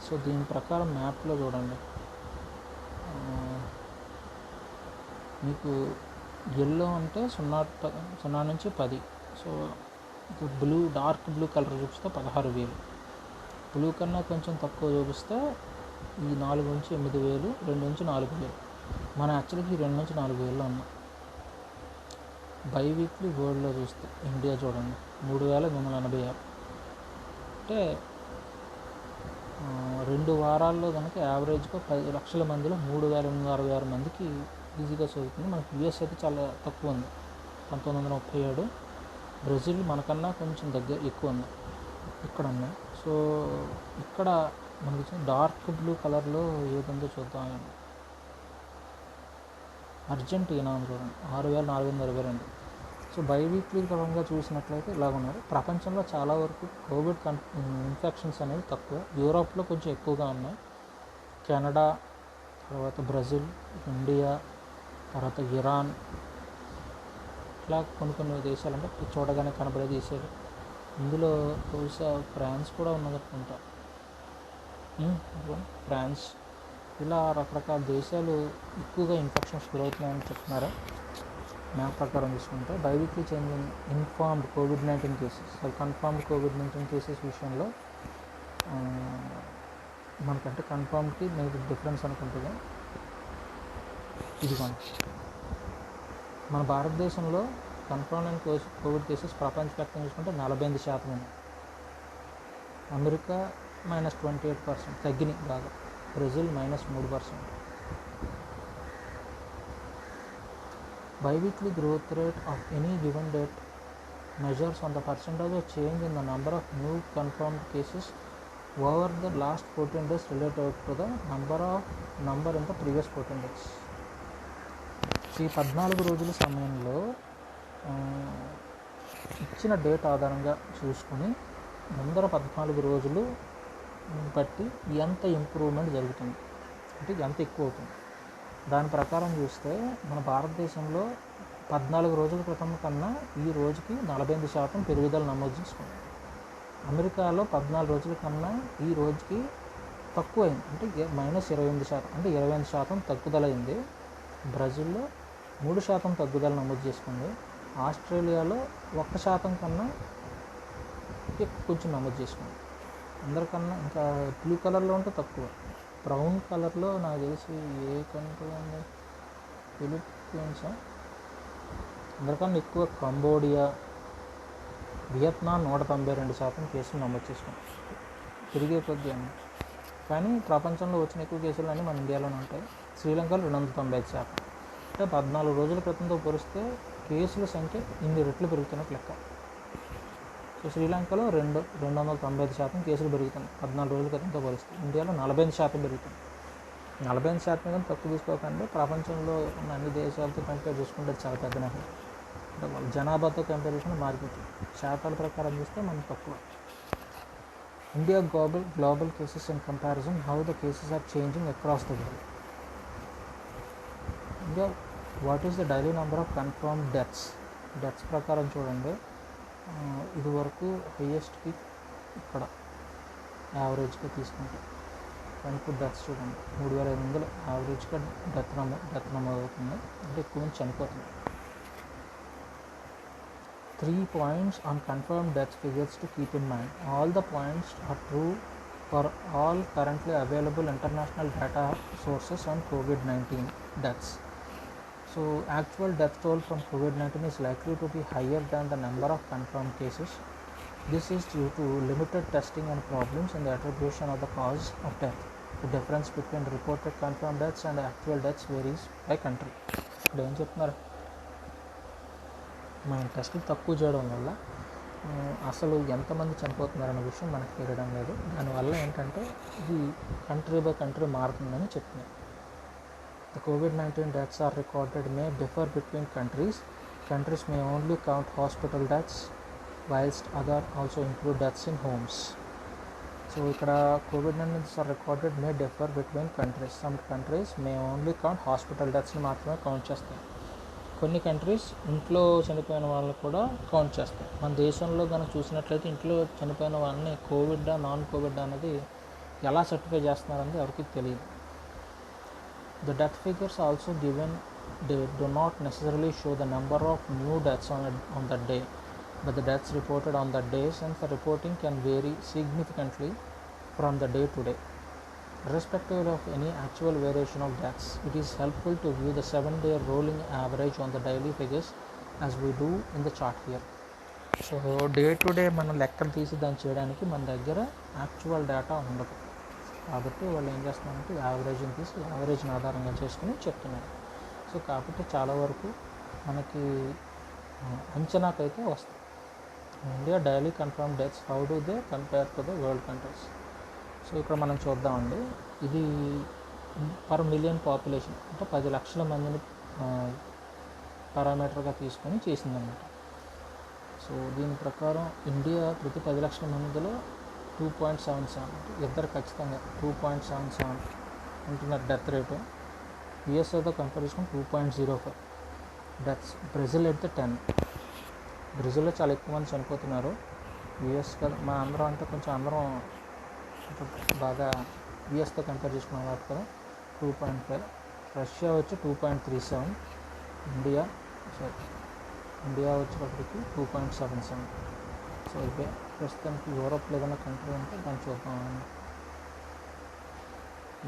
సో దీని ప్రకారం మ్యాప్లో చూడండి, మీకు ఎల్లో అంటే 0 నుంచి 10. సో డార్క్ బ్లూ కలర్ చూపిస్తే 16,000, బ్లూ కన్నా కొంచెం తక్కువ చూపిస్తే ఈ 4 నుంచి 8,000, 2 నుంచి 4,000. మన యాక్చువల్గా 2 నుంచి 4,000 ఉన్నాం. బైవీక్లీ వరల్డ్లో చూస్తే ఇండియా చూడండి 3,386. అంటే 2 వారాల్లో కనుక యావరేజ్గా 10 లక్షల మందిలో 3,866 మందికి ఈజీగా సోకుతుంది. మనకి యూఎస్ అయితే చాలా తక్కువ ఉంది, 1937. బ్రెజిల్ మనకన్నా కొంచెం ఎక్కువ ఉంది. ఇక్కడ ఉన్నాయి. సో ఇక్కడ మనకి డార్క్ బ్లూ కలర్లో ఏదుందో చూద్దాం. అర్జెంటీనా చూడండి 6,422. సో బైవీక్లీ పరంగా చూసినట్లయితే ఇలా ఉన్నారు. ప్రపంచంలో చాలా వరకు కోవిడ్ ఇన్ఫెక్షన్స్ అనేవి తక్కువ. యూరోప్లో కొంచెం ఎక్కువగా ఉన్నాయి. కెనడా, తర్వాత బ్రెజిల్, ఇండియా, తర్వాత ఇరాన్, ఇట్లా కొన్ని దేశాలు అంటే చూడగానే కనబడే దేశాలు. ఇందులో బహుశా ఫ్రాన్స్ కూడా ఉన్నదనుకుంటా. ఫ్రాన్స్, ఇలా రకరకాల దేశాలు ఎక్కువగా ఇన్ఫెక్షన్స్ గురవుతున్నాయని చెప్తున్నారు. మ్యాప్ ప్రకారం చూసుకుంటే biweekly change in informed COVID-19 cases, confirmed COVID-19 cases విషయంలో మనకంటే కన్ఫర్మ్డ్కి మీకు డిఫరెన్స్ అనుకుంటుంది. ఇదిగోండి, మన భారతదేశంలో కన్ఫర్మ్ అయిన కోవిడ్ కేసెస్ ప్రపంచవ్యాప్తంగా చూసుకుంటే 48% ఉన్నాయి. అమెరికా -28%, తగ్గినాయి బాగా. Brazil -3%. Biweekly growth rate of any given date measures on the percentage of change in the number of new confirmed cases over the last 14 days related to the number in the previous 14 days. ఈ 14 రోజుల సమయంలో ఇచ్చిన డేట్ ఆధారంగా చూసుకొని ముందర 14 రోజులు బట్టి ఎంత ఇంప్రూవ్మెంట్ జరుగుతుంది, అంటే ఎంత ఎక్కువ అవుతుంది. దాని ప్రకారం చూస్తే మన భారతదేశంలో 14 రోజుల క్రితం కన్నా ఈ రోజుకి 48% పెరుగుదల నమోదు చేసుకుంది. అమెరికాలో 14 రోజుల కన్నా ఈ రోజుకి తక్కువైంది, అంటే -28%, అంటే 28% తగ్గుదలైంది. బ్రెజిల్లో 3% తగ్గుదల నమోదు చేసుకుంది. ఆస్ట్రేలియాలో 1% కన్నా కొంచెం నమోదు చేసుకుంది. అందరికన్నా ఇంకా బ్లూ కలర్లో ఉంటే తక్కువ. బ్రౌన్ కలర్లో నాకు తెలిసి ఏ కంట్రీ ఉంది, ఫిలిప్పీన్సా, అందరికన్నా ఎక్కువ కంబోడియా, వియత్నాం 192% కేసులు నమోదు చేసుకున్నాం. తిరిగే కొద్ది అన్నీ. కానీ ప్రపంచంలో వచ్చిన ఎక్కువ కేసులు అన్నీ మన ఇండియాలోనే ఉంటాయి. శ్రీలంకలో 295%. అంటే 14 రోజుల క్రితంతో పోలిస్తే కేసుల సంఖ్య ఇన్ని రెట్లు పెరుగుతున్నట్టు లెక్క. సో శ్రీలంకలో 295% కేసులు పెరుగుతున్నాయి 14 రోజుల క్రితంతో పోలిస్తే. ఇండియాలో 45% పెరుగుతుంది. 45% కానీ తక్కువ తీసుకోకండి. ప్రపంచంలో ఉన్న అన్ని దేశాలతో కంపేర్ చేసుకుంటే చాలా పెద్ద నెల. అంటే వాళ్ళ జనాభాతో కంపేర్ చేసుకుంటే మారిపోతుంది. శాతాల ప్రకారం చూస్తే మనం తక్కువ. India global cases in comparison, how the cases are changing across the world. India, what is the daily number of confirmed deaths ప్రకారం చూడండి. ఇది వరకు హైయెస్ట్కి ఇక్కడ యావరేజ్గా తీసుకుంటే కన్ఫర్మ్డ్ డెత్స్ చూడండి 3,500 యావరేజ్గా డెత్ నమోదవుతుంది. అంటే ఎక్కువ మంది చనిపోతుంది. 3 points on confirmed death figures to keep in mind. All the points are true for all currently available international data sources on COVID-19 deaths. So actual death toll from COVID-19 is likely to be higher than the number of confirmed cases. This is due to limited testing and problems in the attribution of the cause of death. The difference between reported confirm deaths and actual deaths varies by country. ఇక్కడ ఏం చెప్తున్నారు, మనం టెస్టులు తక్కువ చేయడం వల్ల అసలు ఎంతమంది చనిపోతున్నారనే విషయం మనకు తెలియడం లేదు. దానివల్ల ఏంటంటే ఇది కంట్రీ బై కంట్రీ మారుతుందని చెప్తున్నారు. The COVID-19 deaths are recorded may differ between countries. Countries may only count hospital deaths, whilst other also include deaths in homes. So ఇక్కడ COVID-19 deaths are recorded may differ between countries. Some countries may only count hospital deathsని మాత్రమే కౌంట్ చేస్తాయి. కొన్ని కంట్రీస్ ఇంట్లో చనిపోయిన వాళ్ళని కూడా కౌంట్ చేస్తాయి. మన దేశంలో కనుక చూసినట్లయితే ఇంట్లో చనిపోయిన వాళ్ళని కోవిడ్ నాన్ కోవిడ్ అనేది ఎలా సర్టిఫై చేస్తున్నారనేది ఎవరికి తెలియదు. The death figures also given, they do not necessarily show the number of new deaths on that day, but the deaths reported on that day, since the reporting can vary significantly from the day to day. Irrespective of any actual variation of deaths, it is helpful to view the 7-day rolling average on the daily figures as we do in the chart here. So day to day మనం లెక్కలు తీసి దాన్ని చేయడానికి మన దగ్గర యాక్చువల్ డేటా ఉండదు, కాబట్టి వాళ్ళు ఏం చేస్తున్నారంటే యావరేజ్ని తీసి యావరేజ్ని ఆధారంగా చేసుకుని చెప్తున్నారు. సో కాబట్టి చాలా వరకు మనకి అంచనాకైతే వస్తాయి. India daily confirm deaths, how do they compare to the world countries. So ఇక్కడ మనం చూద్దామండి, ఇది పర్ మిలియన్ పాపులేషన్ అంటే 10 లక్షల మందిని పారామీటర్గా తీసుకొని చేసిందన్నమాట. సో దీని ప్రకారం ఇండియా ప్రతి 10 లక్షల మందిలో 2.77 ఇద్దరు ఖచ్చితంగా 2.77 ఉంటున్నారు డెత్ రేటు. యుఎస్ఏతో కంపేర్ చేసుకుని 2.05 డెత్స్. బ్రెజిల్ అయితే 10. బ్రెజిల్లో చాలా ఎక్కువ మంది చనిపోతున్నారు. యుఎస్ కదా మన అందరం అంటే కొంచెం అందరం బాగా యుఎస్తో కంపేర్ చేసుకున్నాం కాబట్టి కదా 2.5. రష్యా వచ్చి 2.37. ఇండియా వచ్చేటప్పటికి 2.77. సో ఇవే ప్రస్తుతానికి యూరోప్లో ఏదైనా కంట్రీ ఉంటే దాన్ని చూద్దాం.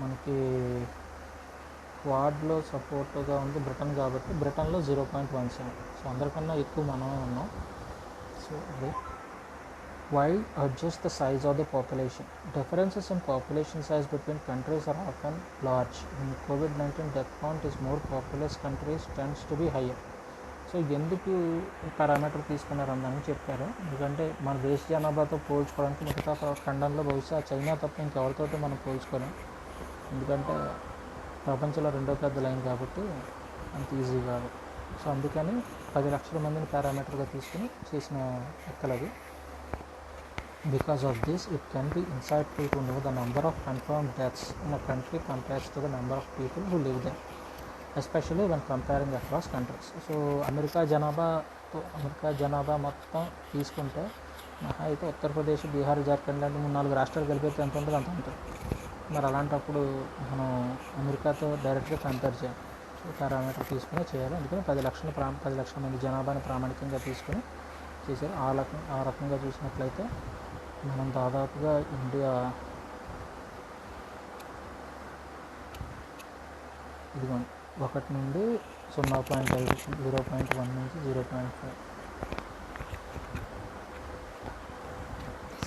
మనకి క్వాడ్లో సపోర్ట్గా ఉంది బ్రిటన్, కాబట్టి బ్రిటన్లో 0.17. సో అందరికన్నా ఎక్కువ మనమే ఉన్నాం. సో అదే why adjust the size of the population. Differences in population size between countries are often large. When COVID-19 death count is more populous countries tends to be higher. So ఎందుకు పారామీటర్ తీసుకున్నారని చెప్పారు, ఎందుకంటే మన దేశ జనాభాతో పోల్చుకోవడానికి మిగతా ఖండంలో బహుశా చైనా తప్ప ఇంకెవరితోటి మనం పోల్చుకోలేం, ఎందుకంటే ప్రపంచంలో 2వ పెద్ద లైన్ కాబట్టి అంత ఈజీ కాదు. సో అందుకని 10 లక్షల మందిని పారామీటర్గా తీసుకుని చేసిన లెక్కలవి. Because of this, it can be insightful to know the number of confirmed deaths in a country compared to the number of people who live there, especially when comparing across countries. So America జనాభా మొత్తం తీసుకుంటే మహా అయితే ఉత్తరప్రదేశ్, బీహార్, జార్ఖండ్ లాంటి 3-4 రాష్ట్రాలు కలిపితే ఎంత ఉంటుంది అంత ఉంటుంది. మరి అలాంటప్పుడు మనం అమెరికాతో డైరెక్ట్గా కంపేర్ చేయాలి. సో పారామీటర్ తీసుకుని చేయాలి. అందుకని 10 లక్షల మంది జనాభాని ప్రామాణికంగా తీసుకుని చేశారు. ఆ రకంగా చూసినట్లయితే మనం దాదాపుగా ఇండియా ఇదిగోండి 1 నుండి 0.5, 0.1 నుంచి 0.5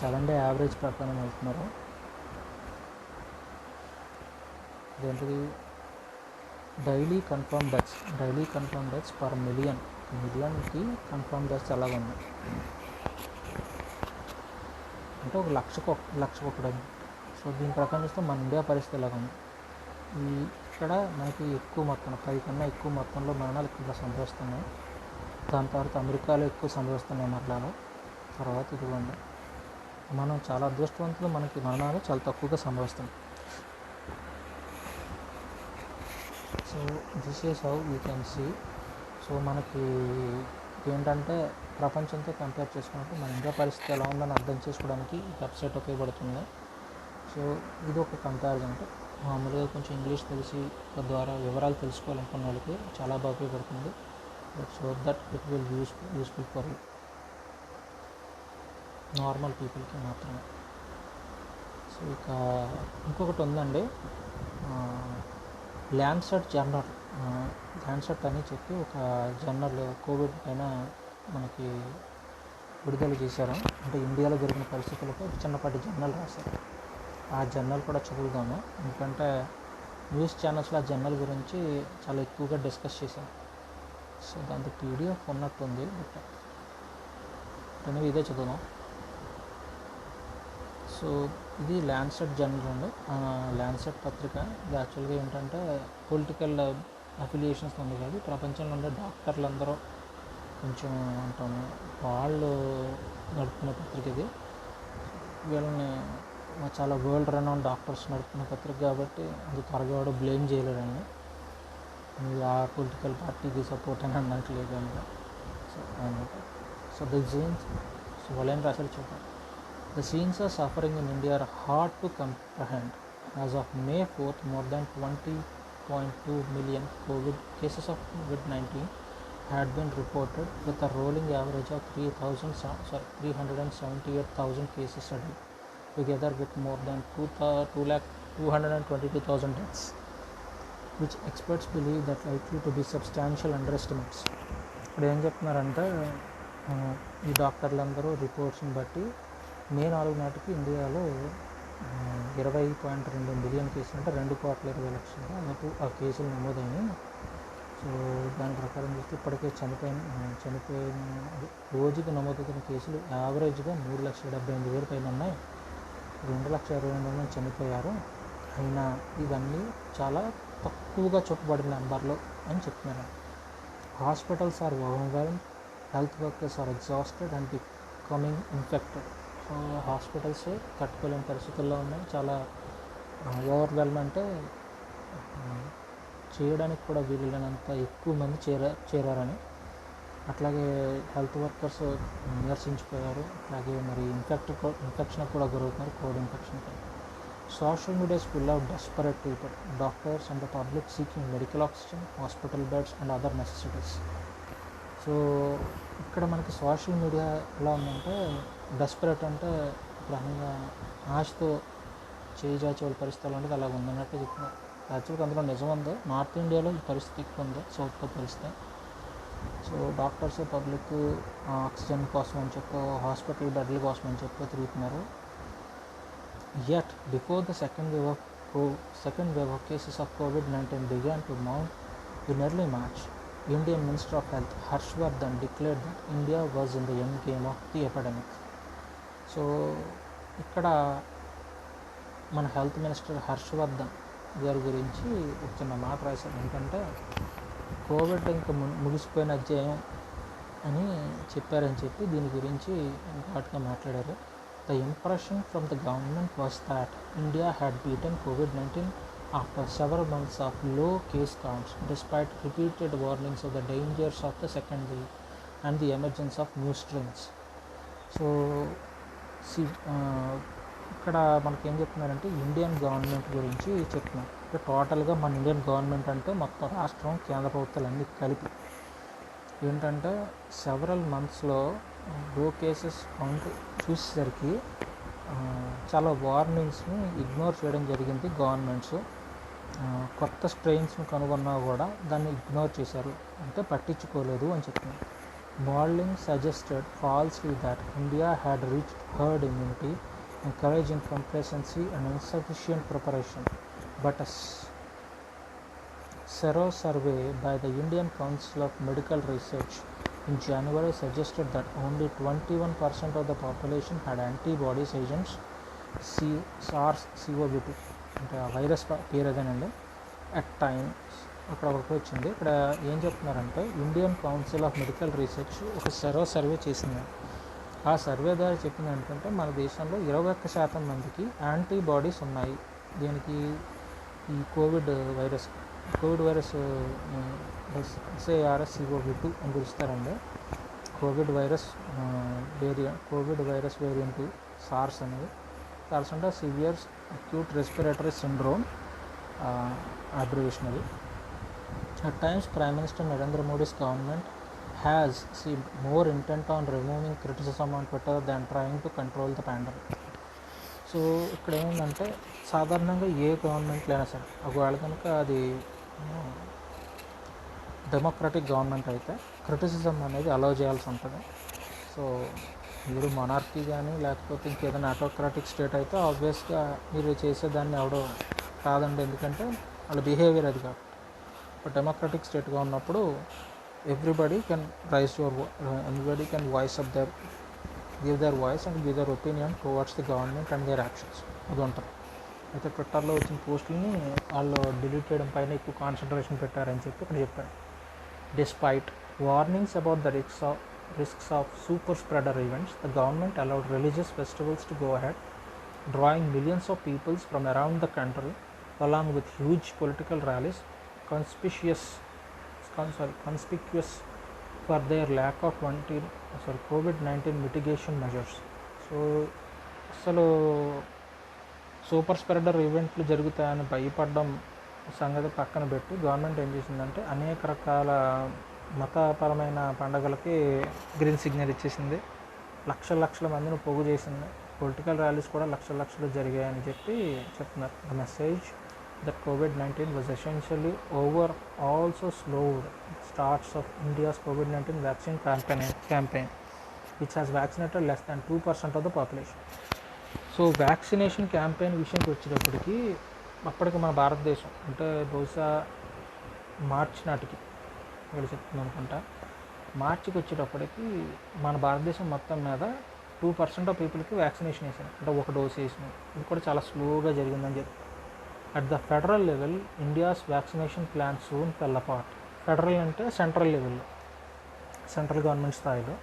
7-day యావరేజ్ ప్రకారం వెళ్తున్నారు. ఇదేంటిది డైలీ కన్ఫర్మ్ డెత్స్ పర్ మిలియన్కి కన్ఫర్మ్ డెత్స్ ఎలాగ ఉన్నాయి అంటే 1,00,000 ఒకటి. సో దీని ప్రకారం చూస్తే మన ఇండియా పరిస్థితి ఎలాగ ఉంది. ఇక్కడ మనకి ఎక్కువ మొత్తం 10 కన్నా ఎక్కువ మొత్తంలో మరణాలు ఇక్కడ సంభవిస్తున్నాయి. దాని తర్వాత అమెరికాలో ఎక్కువ సంభవిస్తున్నాయి మరణాలు. తర్వాత ఇదిగోండి మనం చాలా అదృష్టవంతులు, మనకి మరణాలు చాలా తక్కువగా సంభవిస్తున్నాయి. So this is how you can see. So మనకి ఏంటంటే ప్రపంచంతో కంపేర్ చేసుకున్నప్పుడు మన ఇండియా పరిస్థితి ఎలా ఉందని అర్థం చేసుకోవడానికి ఈ వెబ్సైట్ ఉపయోగపడుతుంది. సో ఇది ఒక కంపారిజన్. అంటే మామూలుగా కొంచెం ఇంగ్లీష్ తెలిసి ద్వారా వివరాలు తెలుసుకోవాలనుకున్న వాళ్ళకి చాలా బాగా ఉపయోగపడుతుంది. So that it will useful for you, normal పీపుల్కి మాత్రమే. సో ఇక ఇంకొకటి ఉందండి, ల్యాన్సెట్ అని చెప్పి ఒక జర్నల్ కోవిడ్ పైన మనకి విడుదల చేశారు. అంటే ఇండియాలో జరిగిన పరిస్థితులపై చిన్నపాటి జర్నల్ రాశారు. ఆ జర్నల్ కూడా చదువుదాము, ఎందుకంటే న్యూస్ ఛానల్స్లో ఆ జర్నల్ గురించి చాలా ఎక్కువగా డిస్కస్ చేశాను. సో దాంతో పీడిఎఫ్ ఉన్నట్టుంది, బట్ అనేది ఇదే చదువుదాం. సో ఇది ల్యాన్సెట్ జర్నల్ అండి, ల్యాన్సెట్ పత్రిక. ఇది యాక్చువల్గా ఏంటంటే పొలిటికల్ అఫిలియేషన్స్ ఉంది కాదు, ప్రపంచంలో ఉండే డాక్టర్లందరూ కొంచెం అంటాము వాళ్ళు నడుపుతున్న పత్రిక ఇది. వీళ్ళని చాలా వరల్డ్ రనౌండ్ డాక్టర్స్ నడుపుతున్న పత్రిక కాబట్టి అది త్వరగా కూడా బ్లేమ్ చేయలేడండి. ఆ పొలిటికల్ పార్టీకి సపోర్ట్ అని అన్నట్లేదు కనుక. సో అనమాట. సో ది సీన్స్, సో వాళ్ళు ఏం రాశారు చూద్దాం. The scenes of suffering in India are hard to comprehend. As of May 4th, more than 20.2 million COVID cases of COVID-19 had been reported, with a rolling average of 378,000 cases a day, together with more than 222,000 deaths, which experts believe that likely to be substantial underestimates. ఇప్పుడు ఏం చెప్తున్నారంటే ఈ డాక్టర్లందరూ రిపోర్ట్స్ని బట్టి మే 4 నాటికి ఇండియాలో 20.2 మిలియన్ కేసులు, అంటే 2,20,00,000 అన్నట్టు ఆ కేసులు నమోదైనాయి. సో దాని ప్రకారం చూస్తే ఇప్పటికే చనిపోయిన రోజుకి నమోదవుతున్న కేసులు యావరేజ్గా 3,78,000 పైన ఉన్నాయి. 2,22,000 చనిపోయారు. అయినా ఇవన్నీ చాలా తక్కువగా చెప్పబడిన నెంబర్లో అని చెప్తున్నారు. Hospitals are overwhelmed, health workers are exhausted and becoming infected. So hospitals తట్టుకోలేని పరిస్థితుల్లో ఉన్నాయి. చాలా ఓవర్వెల్మ్ అంటే చేయడానికి కూడా వీలైనంత ఎక్కువ మంది చేరారని. అట్లాగే హెల్త్ వర్కర్స్ నిరసించిపోయారు. అలాగే మరి ఇన్ఫెక్షన్ కూడా గురవుతున్నారు, కోవిడ్ ఇన్ఫెక్షన్కి. Social media is full of desperate people, doctors and the public seeking medical oxygen, hospital beds and other necessities. So ఇక్కడ మనకి సోషల్ మీడియా ఎలా ఉందంటే, డెస్పరేట్ అంటే ఇప్పుడు అనగా ఆశతో చేజాచే వాళ్ళ పరిస్థితులు అంటే అలా ఉందన్నట్టు చెప్తున్నారు. యాక్చువల్గా అందులో నిజం ఉందో, నార్త్ ఇండియాలో ఈ పరిస్థితి ఎక్కువ ఉంది, సౌత్లో పరిస్థితి. సో డాక్టర్స్ పబ్లిక్ ఆక్సిజన్ కోసం అని చెప్పి, హాస్పిటల్ బెడ్ల కోసం అని చెప్పి తిరుగుతున్నారు. Yet, before the second wave of cases of COVID-19 began to mount in early March, Indian Minister of Health Harshvardhan declared that India was in the end game of the epidemic. So, ఇక్కడ మన హెల్త్ మినిస్టర్ హర్షవర్ధన్ గారి గురించి ఒక చిన్న మాట రాశారు. ఎందుకంటే కోవిడ్ ఇంకా ముగిసిపోయిన అధ్యాయం అని చెప్పారని చెప్పి దీని గురించి ఘాటుగా మాట్లాడారు. The impression from the government was that India had beaten COVID-19 after several months of low case counts, despite repeated warnings of the dangers of the second wave and the emergence of new strains. So, ఇక్కడ మనకి ఏం చెప్తున్నారంటే ఇండియన్ గవర్నమెంట్ గురించి చెప్తున్నారు. ఇక్కడ టోటల్గా మన ఇండియన్ గవర్నమెంట్ అంటే మొత్తం రాష్ట్రం, కేంద్ర ప్రభుత్వాలు అన్నీ కలిపి ఏంటంటే సెవరల్ మంత్స్లో లో కేసెస్ కౌంట్ చూసేసరికి చాలా వార్నింగ్స్ని ఇగ్నోర్ చేయడం జరిగింది గవర్నమెంట్స్. కొత్త స్ట్రెయిన్స్ని కనుగొన్నా కూడా దాన్ని ఇగ్నోర్ చేశారు, అంటే పట్టించుకోలేదు అని చెప్తున్నారు. Modelling suggested falsely that India had reached herd immunity, encouraging complacency and insufficient preparation, but a Sero survey by the Indian Council of Medical Research in January suggested that only 21% of the population had antibodies against SARS-CoV-2, అంటే ఆ వైరస్ పేరు అదేనండి. అట్ టైమ్స్ అక్కడ ఒకటి వచ్చింది. ఇక్కడ ఏం చెప్తున్నారంటే Indian council of medical research ఒక సెరో సర్వే చేసింది. ఆ సర్వే ద్వారా చెప్పింది ఏంటంటే మన దేశంలో 21% మందికి యాంటీబాడీస్ ఉన్నాయి. దీనికి ఈ కోవిడ్ వైరస్ SARS-CoV-2 అని పిలుస్తారండి. కోవిడ్ వైరస్ వేరియంట్ సార్స్ అనేది. సార్స్ అంటే severe acute respiratory syndrome abbreviation అది. At times prime minister Narendra Modi's government has seemed more intent on removing criticism on Twitter than trying to control the pandemic. So ఇక్కడ ఏమైందంటే సాధారణంగా ఏ గవర్నమెంట్లో అయినా సరే ఒకవేళ కనుక అది డెమోక్రటిక్ గవర్నమెంట్ అయితే క్రిటిసిజం అనేది అలౌ చేయాల్సి ఉంటుంది. సో మీరు మొనార్కీ కానీ లేకపోతే ఇంకేదైనా ఆటోక్రాటిక్ స్టేట్ అయితే ఆబ్వియస్గా మీరు చేసేదాన్ని ఎవడో కాదండి, ఎందుకంటే వాళ్ళ బిహేవియర్ అది కాదు. బట్ డెమోక్రటిక్ స్టేట్గా ఉన్నప్పుడు everybody can rise your everybody can voice up there give there voice and give there opinion towards the government and there actions. అది ఉంటుంది. అయితే ట్విట్టర్లో వచ్చిన పోస్టులని వాళ్ళు డిలీట్ చేయడం పైన ఎక్కువ కాన్సన్ట్రేషన్ పెట్టారని చెప్పి ఇక్కడ చెప్పాడు. Despite warnings about the risks of super spreader events, the government allowed religious festivals to go ahead, drawing millions of people from around the country, along with huge political rallies, conspicuous for their lack of COVID-19 mitigation measures. So అసలు సూపర్ స్ప్రెడర్ ఈవెంట్లు జరుగుతాయని భయపడడం సంగతి పక్కన పెట్టి గవర్నమెంట్ ఏం చేసిందంటే అనేక రకాల మతపరమైన పండుగలకి గ్రీన్ సిగ్నల్ ఇచ్చేసింది. లక్షల మందిని పోగు చేసింది. పొలిటికల్ ర్యాలీస్ కూడా లక్షలు జరిగాయని చెప్పి చెప్తున్నారు. The message that COVID-19 was essentially over also slowed the starts of India's COVID-19 vaccine campaign, which has vaccinated less than 2% of the population. So vaccination campaign విషయానికి వచ్చేటప్పటికి అప్పటికి మన భారతదేశం అంటే బహుశా మార్చి నాటికి ఇక్కడ చెప్తుంది అనుకుంటా, మార్చికి వచ్చేటప్పటికి మన భారతదేశం మొత్తం మీద 2% ఆఫ్ పీపుల్కి వ్యాక్సినేషన్ వేసాను, అంటే ఒక డోస్ వేసిన. ఇది కూడా చాలా స్లోగా జరిగిందని చెప్పి. At the federal level India's vaccination plan soon fell apart. Federal అంటే సెంట్రల్ లెవెల్లో, సెంట్రల్ గవర్నమెంట్ స్థాయిలో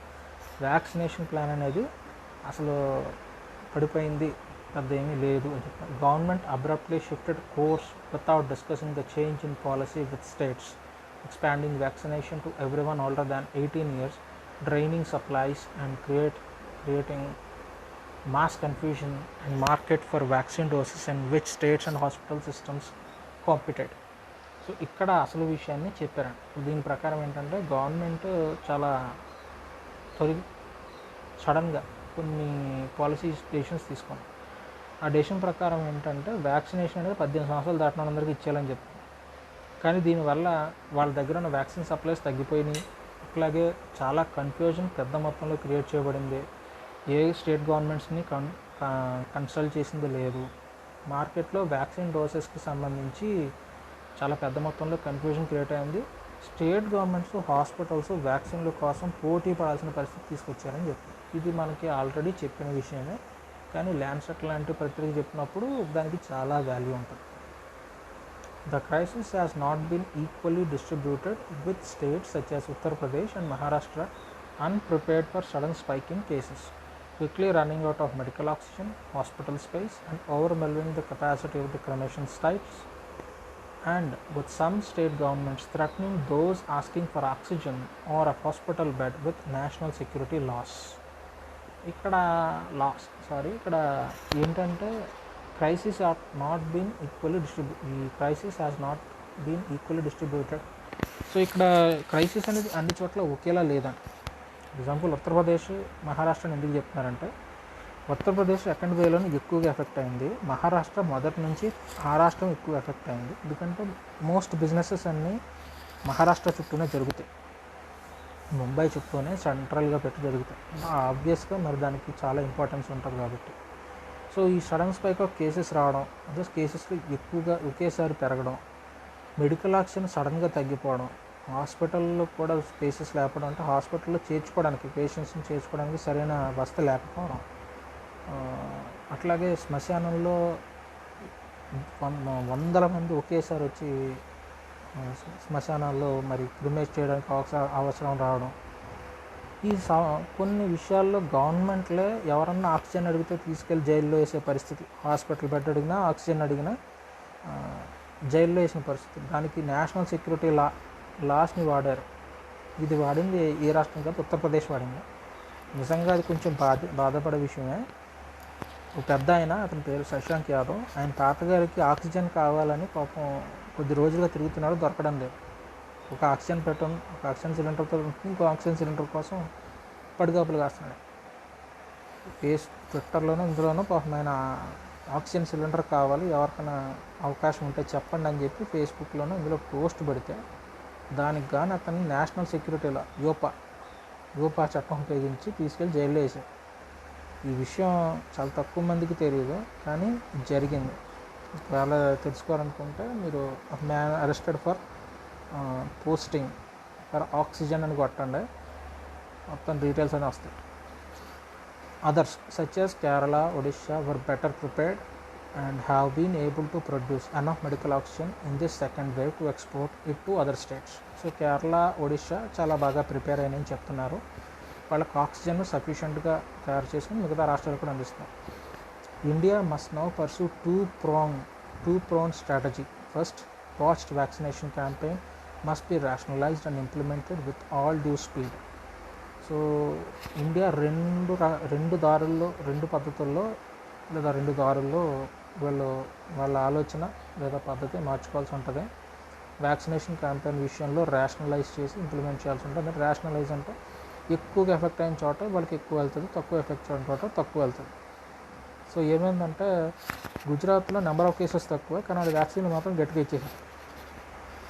వ్యాక్సినేషన్ ప్లాన్ అనేది అసలు పడిపోయింది, పెద్ద ఏమీ లేదు అని చెప్పారు. Government abruptly shifted course without discussing the change in policy with states, expanding vaccination to everyone older than 18 years, draining supplies and creating mass confusion and market for vaccine doses in which states and hospital systems competed. So ఇక్కడ అసలు విషయాన్ని చెప్పారండి. దీని ప్రకారం ఏంటంటే గవర్నమెంట్ చాలా సడన్గా కొన్ని పాలసీ డెసిషన్స్ తీసుకుంది. ఆ డెసిషన్ ప్రకారం ఏంటంటే వ్యాక్సినేషన్ అనేది 18 సంవత్సరాలు దాటిన వాళ్ళందరికీ ఇచ్చేయాలని చెప్పి. కానీ దీనివల్ల వాళ్ళ దగ్గర ఉన్న వ్యాక్సిన్ సప్లైస్ తగ్గిపోయినాయి. అట్లాగే చాలా కన్ఫ్యూజన్ పెద్ద మొత్తంలో క్రియేట్ చేయబడింది. ఏ స్టేట్ గవర్నమెంట్స్ని కన్సల్ట్ చేసింది లేదు. మార్కెట్లో వ్యాక్సిన్ డోసెస్కి సంబంధించి చాలా పెద్ద మొత్తంలో కన్ఫ్యూజన్ క్రియేట్ అయింది. స్టేట్ గవర్నమెంట్స్ హాస్పిటల్స్ వ్యాక్సిన్ల కోసం పోటీ పడాల్సిన పరిస్థితి తీసుకొచ్చారని చెప్పి. ఇది మనకి ఆల్రెడీ చెప్పిన విషయమే, కానీ ల్యాన్సెట్ లాంటి పత్రిక చెప్పినప్పుడు దానికి చాలా వాల్యూ ఉంటుంది. The crisis has not been equally distributed, with states such as Uttar Pradesh and Maharashtra unprepared for sudden spike in cases, quickly running out of medical oxygen, hospital space, and overwhelming the capacity of the cremation sites, and with some state governments threatening those asking for oxygen or a hospital bed with national security loss. ఇక్కడ ఏంటంటే crisis have not been equally distributed. So ఇక్కడ క్రైసిస్ అనేది అన్ని చోట్ల ఒకేలా లేదండి. ఎగ్జాంపుల్ ఉత్తరప్రదేశ్, మహారాష్ట్రని ఎందుకు చెప్తున్నారంటే ఉత్తరప్రదేశ్ సెకండ్ వేవ్లోనే ఎక్కువగా ఎఫెక్ట్ అయింది. మహారాష్ట్ర మొదటి నుంచి ఆ రాష్ట్రం ఎక్కువ ఎఫెక్ట్ అయింది. ఎందుకంటే మోస్ట్ బిజినెసెస్ అన్నీ మహారాష్ట్ర చుట్టూనే జరుగుతాయి, ముంబై చుట్టూనే సెంట్రల్గా పెట్టి జరుగుతాయి. ఆబ్వియస్గా మరి దానికి చాలా ఇంపార్టెన్స్ ఉంటుంది కాబట్టి. సో ఈ సడన్ స్పైక్ ఆఫ్ కేసెస్ రావడం, అదే కేసెస్లో ఎక్కువగా ఒకేసారి పెరగడం, మెడికల్ ఆక్సిజన్ సడన్గా తగ్గిపోవడం, హాస్పిటల్లో కూడా కేసెస్ లేకపోవడం, అంటే హాస్పిటల్లో పేషెంట్స్ని చేర్చుకోవడానికి సరైన వసతి లేకపోవడం, అట్లాగే శ్మశానంలో వందల మంది ఒకేసారి వచ్చి శ్మశానాల్లో మరి క్రిమేట్ చేయడానికి అవసరం రావడం, ఈ కొన్ని విషయాల్లో గవర్నమెంట్లే ఎవరన్నా ఆక్సిజన్ అడిగితే తీసుకెళ్ళి జైల్లో వేసే పరిస్థితి, హాస్పిటల్ బెడ్ అడిగినా ఆక్సిజన్ అడిగినా జైల్లో వేసిన పరిస్థితి. దానికి నేషనల్ సెక్యూరిటీ లాస్ని వాడారు. ఇది వాడింది ఏ రాష్ట్రం కాదు, ఉత్తరప్రదేశ్ వాడింది. నిజంగా అది కొంచెం బాధపడే విషయమే. ఒక పెద్ద ఆయన, అతని పేరు శశాంక్ యాదవ్, ఆయన తాతగారికి ఆక్సిజన్ కావాలని పాపం కొద్ది రోజులుగా తిరుగుతున్నాడు, దొరకడం లేదు. ఒక ఆక్సిజన్ సిలిండర్తో ఇంకో ఆక్సిజన్ సిలిండర్ కోసం పడిగాపులు కాస్తున్నాడు. ట్విట్టర్లోనూ ఇందులోనూ పాపం ఆయన ఆక్సిజన్ సిలిండర్ కావాలి, ఎవరికైనా అవకాశం ఉంటే చెప్పండి అని చెప్పి ఫేస్బుక్లోనూ ఇందులో పోస్ట్ పెడితే దానికి కానీ అతన్ని నేషనల్ సెక్యూరిటీలో యూపా చట్టం ఉపయోగించి తీసుకెళ్ళి జైల్లో వేశారు. ఈ విషయం చాలా తక్కువ మందికి తెలియదు, కానీ జరిగింది. ఒకవేళ తెలుసుకోవాలనుకుంటే మీరు man arrested for posting for oxygen అని కొట్టండి, మొత్తం డీటెయిల్స్ అని వస్తాయి. Others such as Kerala, Odisha were better prepared and have been able to produce enough medical oxygen in this second wave to export it to other states. So Kerala, Odisha చాలా బాగా ప్రిపేర్ అయినని చెప్తున్నారు. వాళ్ళకి ఆక్సిజన్ సఫిషియెంట్గా తయారు చేసుకుని మిగతా రాష్ట్రాలు కూడా అందిస్తున్నారు. India must now pursue two pronged strategy. First, post vaccination campaign must be rationalized and implemented with all due speed. So India రెండు పద్ధతుల్లో లేదా రెండు దారుల్లో వాళ్ళ ఆలోచన లేదా పద్ధతి మార్చుకోవాల్సి ఉంటుంది. వ్యాక్సినేషన్ క్యాంపెయిన్ విషయంలో రేషనలైజ్ చేసి ఇంప్లిమెంట్ చేయాల్సి ఉంటుంది. రేషనలైజ్ అంటే ఎక్కువగా ఎఫెక్ట్ అయిన చోట వాళ్ళకి ఎక్కువ వెళ్తుంది, తక్కువ ఎఫెక్ట్ అయిన చోట తక్కువ వెళ్తుంది. సో ఏమైందంటే గుజరాత్లో నెంబర్ ఆఫ్ కేసెస్ తక్కువ, కానీ అది వ్యాక్సిన్ మాత్రం గట్టిగా ఇచ్చేసారు.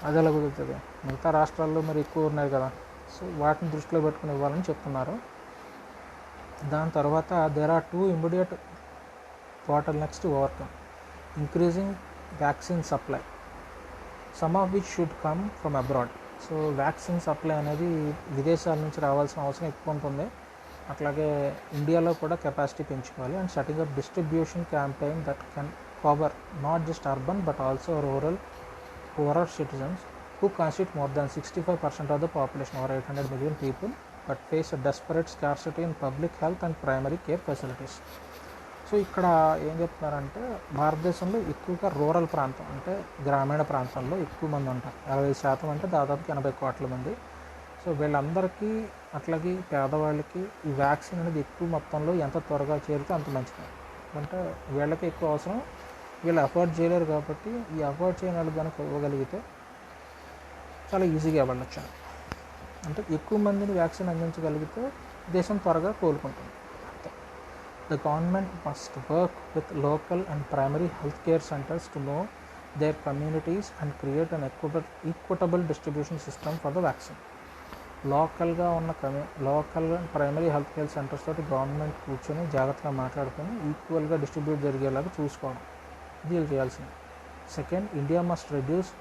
అది ఎలా కుదురుతుంది? మిగతా రాష్ట్రాల్లో మరి ఎక్కువ ఉన్నాయి కదా, సో వాటిని దృష్టిలో పెట్టుకుని ఇవ్వాలని చెప్తున్నారు. దాని తర్వాత there are 2 immediate bottlenecks to overcome. Increasing vaccine supply, some of which should come from abroad. So vaccine supply అనేది విదేశాల నుంచి రావాల్సిన అవసరం ఎక్కువ ఉంటుంది. అట్లాగే ఇండియాలో కూడా కెపాసిటీ పెంచుకోవాలి. And setting up distribution campaign that can cover not just urban but also rural citizens who constitute more than 65% of the population, or 800 million people, but face a desperate scarcity in public health and primary care facilities. So ఇక్కడ ఏం చెప్తున్నారంటే భారతదేశంలో ఎక్కువగా రూరల్ ప్రాంతం అంటే గ్రామీణ ప్రాంతాల్లో ఎక్కువ మంది ఉంటారు. 60% అంటే దాదాపు 80 కోట్ల మంది. సో వీళ్ళందరికీ అట్లాగే పేదవాళ్ళకి ఈ వ్యాక్సిన్ అనేది ఎక్కువ మొత్తంలో ఎంత త్వరగా చేరితే అంత మంచిది. అంటే వీళ్ళకి ఎక్కువ అవసరం, వీళ్ళు అఫోర్డ్ చేయలేరు. కాబట్టి ఈ అఫోర్డ్ చేయని వాళ్ళకి కనుక ఇవ్వగలిగితే చాలా ఈజీగా ఇవ్వచ్చు. అంటే ఎక్కువ మందిని వ్యాక్సిన్ అందించగలిగితే దేశం త్వరగా కోలుకుంటుంది. The government must work with local and primary health care centers to know their communities and create an equitable distribution system for the vaccine. Local and primary health care centres తోటి గవర్నమెంట్ కూర్చొని జాగ్రత్తగా మాట్లాడుకొని ఈక్వల్గా డిస్ట్రిబ్యూట్ జరిగేలాగా చూసుకోవడం, ఇది చేయాల్సింది. Second, India must reduce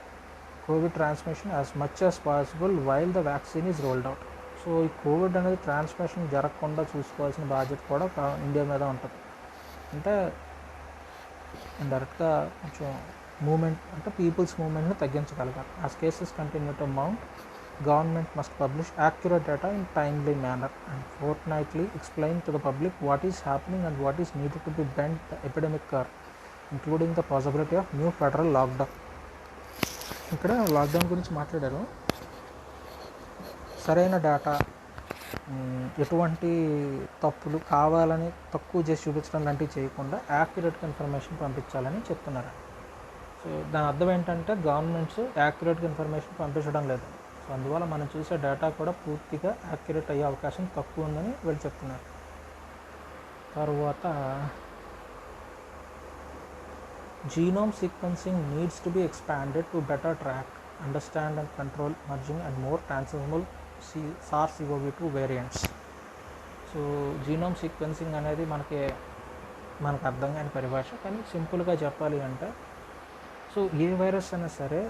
Covid transmission as much as possible while the vaccine is rolled out. So ఈ కోవిడ్ అనేది ట్రాన్స్మిషన్ జరగకుండా చూసుకోవాల్సిన బాధ్యత కూడా ఇండియా మీద ఉంటుంది. అంటే డైరెక్ట్గా కొంచెం మూమెంట్ అంటే పీపుల్స్ మూమెంట్ని తగ్గించగలగాలి. As cases continue to mount, government must publish accurate data in timely manner and fortnightly explain to the public what is happening and what is needed to be bend the epidemic curve, including the possibility of new federal lockdown. ఇక్కడ లాక్డౌన్ గురించి మాట్లాడారు. సరైన డేటా, ఎటువంటి తప్పులు కావాలని తక్కువ చేసి చూపించడం లాంటివి చేయకుండా యాక్యురేట్గా ఇన్ఫర్మేషన్ పంపించాలని చెప్తున్నారు. సో దాని అర్థం ఏంటంటే గవర్నమెంట్స్ యాక్యురేట్గా ఇన్ఫర్మేషన్ పంపించడం లేదు. సో అందువల్ల మనం చూసే డేటా కూడా పూర్తిగా యాక్యురేట్ అయ్యే అవకాశం తక్కువ ఉందని వీళ్ళు చెప్తున్నారు. తర్వాత genome sequencing needs to be expanded to better track, understand and control emerging and more transmissible SARS-CoV-2 variants. So genome sequencing అనేది మనకి అర్థం కాని పరిభాష, కానీ సింపుల్గా చెప్పాలి అంటే సో ఏ వైరస్ అయినా సరే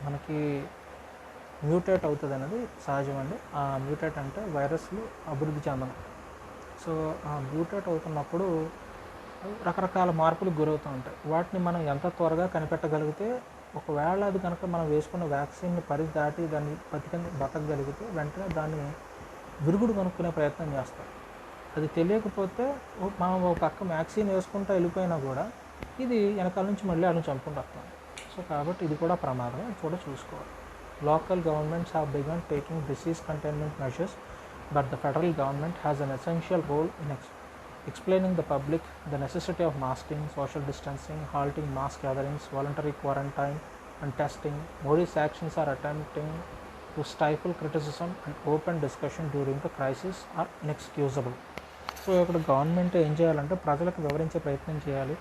మనకి మ్యూటేట్ అవుతుంది అనేది సహజమండి. ఆ మ్యూటేట్ అంటే వైరస్లు అభివృద్ధి చెందడం. సో ఆ మ్యూటేట్ అవుతున్నప్పుడు రకరకాల మార్పులకు గురవుతూ ఉంటాయి. వాటిని మనం ఎంత త్వరగా కనిపెట్టగలిగితే, ఒకవేళ అది కనుక మనం వేసుకున్న వ్యాక్సిన్ పరిధి దాటి దాన్ని బతకగలిగితే వెంటనే దాన్ని విరుగుడు కనుక్కునే ప్రయత్నం చేస్తాం. అది తెలియకపోతే మనం ఒక పక్క వ్యాక్సిన్ వేసుకుంటూ వెళ్ళిపోయినా కూడా ఇది వెనకాల నుంచి మళ్ళీ అలా చంపుకుంటూ వస్తాం. సో కాబట్టి ఇది కూడా ప్రమాదం, ఇది కూడా చూసుకోవాలి. Local governments have begun taking disease containment measures, but the federal government has an essential role in explaining the public the necessity of masking, social distancing, halting mass gatherings, voluntary quarantine and testing. Modi's actions are attempting to stifle criticism and open discussion during the crisis are inexcusable. So ఇక్కడ గవర్నమెంట్ ఏం చేయాలంటే ప్రజలకు వివరించే ప్రయత్నం చేయాలి.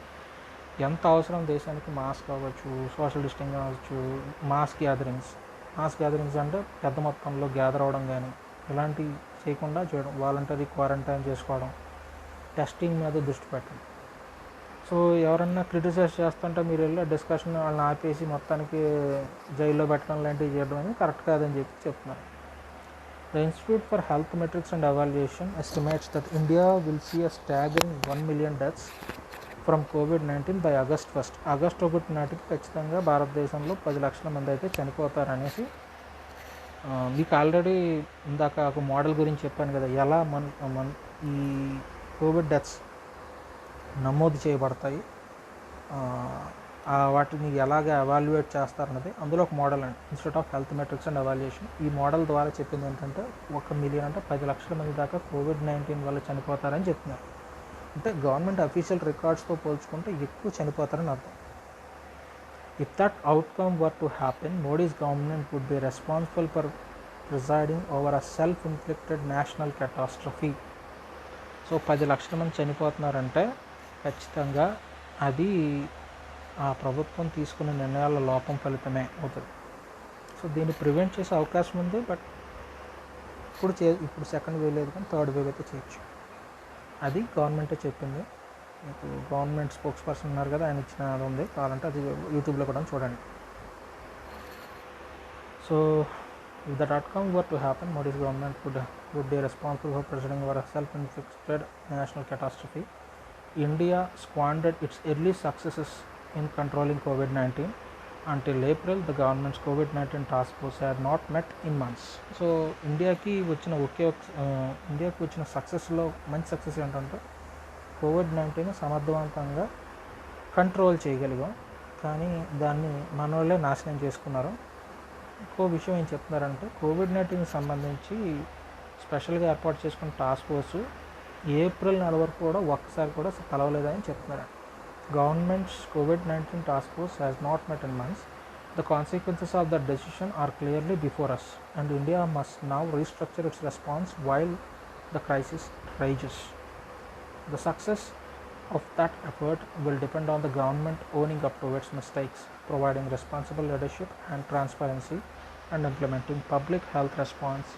ఎంత అవసరం దేశానికి మాస్క్ అవ్వచ్చు, సోషల్ డిస్టెన్స్ అవ్వచ్చు, మాస్ గ్యాదరింగ్స్ అంటే పెద్ద మొత్తంలో గ్యాదర్ అవ్వడం కానీ ఇలాంటివి చేయకుండా చేయడం, వాలంటరీ క్వారంటైన్ చేసుకోవడం, టెస్టింగ్ మీద దృష్టి పెట్టండి. సో ఎవరన్నా క్రిటిసైజ్ చేస్తుంటే మీరు వెళ్ళి డిస్కషన్ వాళ్ళని ఆపేసి మొత్తానికి జైల్లో పెట్టడం లాంటివి చేయడం అనేది కరెక్ట్ కాదని చెప్తున్నారు. The Institute for Health Metrics and Evaluation estimates that India will see a staggering 1 million deaths from COVID-19 by August 1st. August 1 నాటికి ఖచ్చితంగా భారతదేశంలో 10 లక్షల మంది అయితే చనిపోతారనేసి మీకు ఆల్రెడీ ఇందాక ఒక మోడల్ గురించి చెప్పాను కదా, ఎలా ఈ కోవిడ్ డెత్స్ నమోదు చేయబడతాయి, వాటిని ఎలాగ ఎవాల్యుయేట్ చేస్తారన్నది అందులో ఒక మోడల్ అండి, institute of health metrics and evaluation. ఈ మోడల్ ద్వారా చెప్పింది ఏంటంటే 1 మిలియన్ అంటే 10 లక్షల మంది దాకా COVID-19 వల్ల చనిపోతారని చెప్తున్నారు. అంటే గవర్నమెంట్ అఫీషియల్ రికార్డ్స్తో పోల్చుకుంటే ఎక్కువ చనిపోతారని అర్థం. If that outcome were to happen, Modi's government would be responsible for presiding over a self-inflicted national catastrophe. So 10 లక్షల మంది చనిపోతున్నారంటే ఖచ్చితంగా అది ఆ ప్రభుత్వం తీసుకునే నిర్ణయాల లోపం ఫలితమే అవుతుంది. సో దీన్ని ప్రివెంట్ చేసే అవకాశం ఉంది, బట్ ఇప్పుడు సెకండ్ వేవ్ లేదు కానీ థర్డ్ వేవ్ అయితే చేయొచ్చు. అది గవర్నమెంటే చెప్పింది. మీకు గవర్నమెంట్ స్పోక్స్ పర్సన్ ఉన్నారు కదా, ఆయన ఇచ్చిన అది ఉంది, కావాలంటే అది యూట్యూబ్లో కూడా చూడండి. So if that outcome were to happen, Modi's government would be responsible for presiding over a self-inflicted national catastrophe. India squandered its early successes in controlling COVID-19. Until April, the government's COVID-19 task force had not met in months. So ఇండియాకి వచ్చిన సక్సెస్లో మంచి సక్సెస్ ఏంటంటే COVID-19 సమర్థవంతంగా కంట్రోల్ చేయగలిగాం, కానీ దాన్ని మన వాళ్ళే నాశనం చేసుకున్నారు. ఇంకో విషయం ఏం చెప్తున్నారంటే COVID-19 సంబంధించి స్పెషల్గా ఏర్పాటు చేసుకున్న టాస్క్ ఫోర్సు ఏప్రిల్ నెల వరకు కూడా ఒక్కసారి కూడా కలవలేదని చెప్తున్నారు. Governments COVID-19 task force has not met in months. The consequences of that decision are clearly before us and India must now restructure its response while the crisis rises. The success of that effort will depend on the government owning up to its mistakes, providing responsible leadership and transparency, and implementing public health response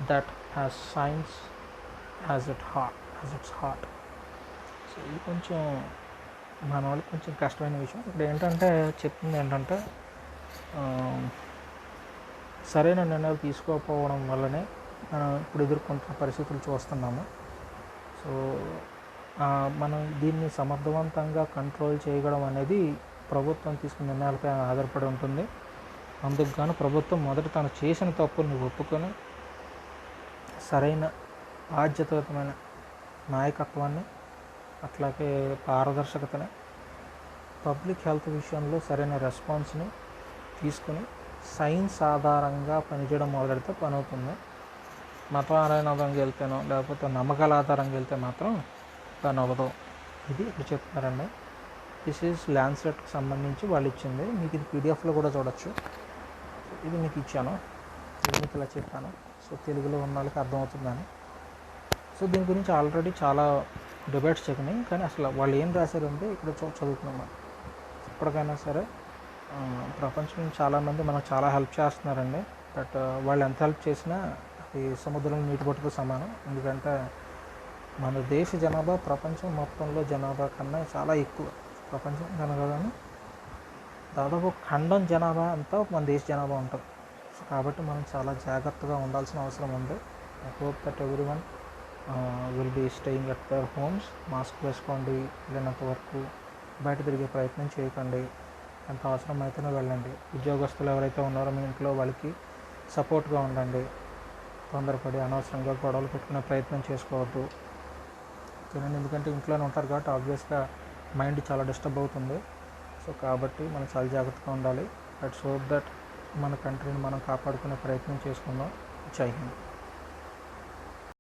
that has science as its heart. So ఇది కొంచెం మన వాళ్ళకి కొంచెం కష్టమైన విషయం. ఇప్పుడు ఏంటంటే చెప్తుంది ఏంటంటే సరైన నిర్ణయాలు తీసుకోకపోవడం వల్లనే మనం ఇప్పుడు ఎదుర్కొంటున్న పరిస్థితులు చూస్తున్నాము. సో మనం దీన్ని సమర్థవంతంగా కంట్రోల్ చేయడం అనేది ప్రభుత్వం తీసుకున్న నిర్ణయాలపై ఆధారపడి ఉంటుంది. అందుకు గాను ప్రభుత్వం మొదట తను చేసిన తప్పుల్ని ఒప్పుకొని సరైన బాధ్యతాయుతమైన నాయకత్వాన్ని, అట్లాగే పారదర్శకతని, పబ్లిక్ హెల్త్ విషయంలో సరైన రెస్పాన్స్ని తీసుకుని సైన్స్ ఆధారంగా పనిచేయడం మొదలెడితే పని అవుతుంది. మతం ఆధారంగా వెళ్తేనో లేకపోతే నమ్మకాల ఆధారంగా వెళ్తే మాత్రం పని అవ్వదు. ఇది ఇప్పుడు చెప్తున్నారండి. దిస్ ఈజ్ ల్యాన్సెట్కి సంబంధించి వాళ్ళు ఇచ్చింది. మీకు ఇది పీడిఎఫ్లో కూడా చూడొచ్చు. ఇది మీకు ఇచ్చాను, ఇది మీకు ఇలా చెప్పాను. సో తెలుగులో ఉన్న వాళ్ళకి అర్థమవుతుందని. సో దీని గురించి ఆల్రెడీ చాలా డిబేట్స్ జరిగినాయి, కానీ అసలు వాళ్ళు ఏం రాశారు అంటే ఇక్కడ చదువుతున్నాం. ఇప్పటికైనా సరే ప్రపంచంలో చాలామంది మనకు చాలా హెల్ప్ చేస్తున్నారండి. బట్ వాళ్ళు ఎంత హెల్ప్ చేసినా అది సముద్రంలో నీటి బొట్టుతో సమానం. ఎందుకంటే మన దేశ జనాభా ప్రపంచం మొత్తంలో జనాభా కన్నా చాలా ఎక్కువ. ప్రపంచం కనగలను దాదాపు ఖండం జనాభా అంతా మన దేశ జనాభా ఉంటుంది. సో కాబట్టి మనం చాలా జాగ్రత్తగా ఉండాల్సిన అవసరం ఉంది. I hope that everyone will be staying at their homes. Mask వేసుకోండి, వెళ్ళినంత వరకు బయట తిరిగే ప్రయత్నం చేయకండి. ఎంత అవసరం అయితేనే వెళ్ళండి. ఉద్యోగస్తులు ఎవరైతే ఉన్నారో మీ ఇంట్లో వాళ్ళకి సపోర్ట్గా ఉండండి. తొందరపడి అనవసరంగా గొడవలు పెట్టుకునే ప్రయత్నం చేసుకోవద్దు. ఎందుకంటే ఇంట్లోనే ఉంటారు కాబట్టి ఆబ్వియస్గా మైండ్ చాలా డిస్టర్బ్ అవుతుంది. సో కాబట్టి మనం చాలా జాగ్రత్తగా ఉండాలి. లెట్స్ హోప్ దట్ మన కంట్రీని మనం కాపాడుకునే ప్రయత్నం చేసుకుందాం. జై హింద్.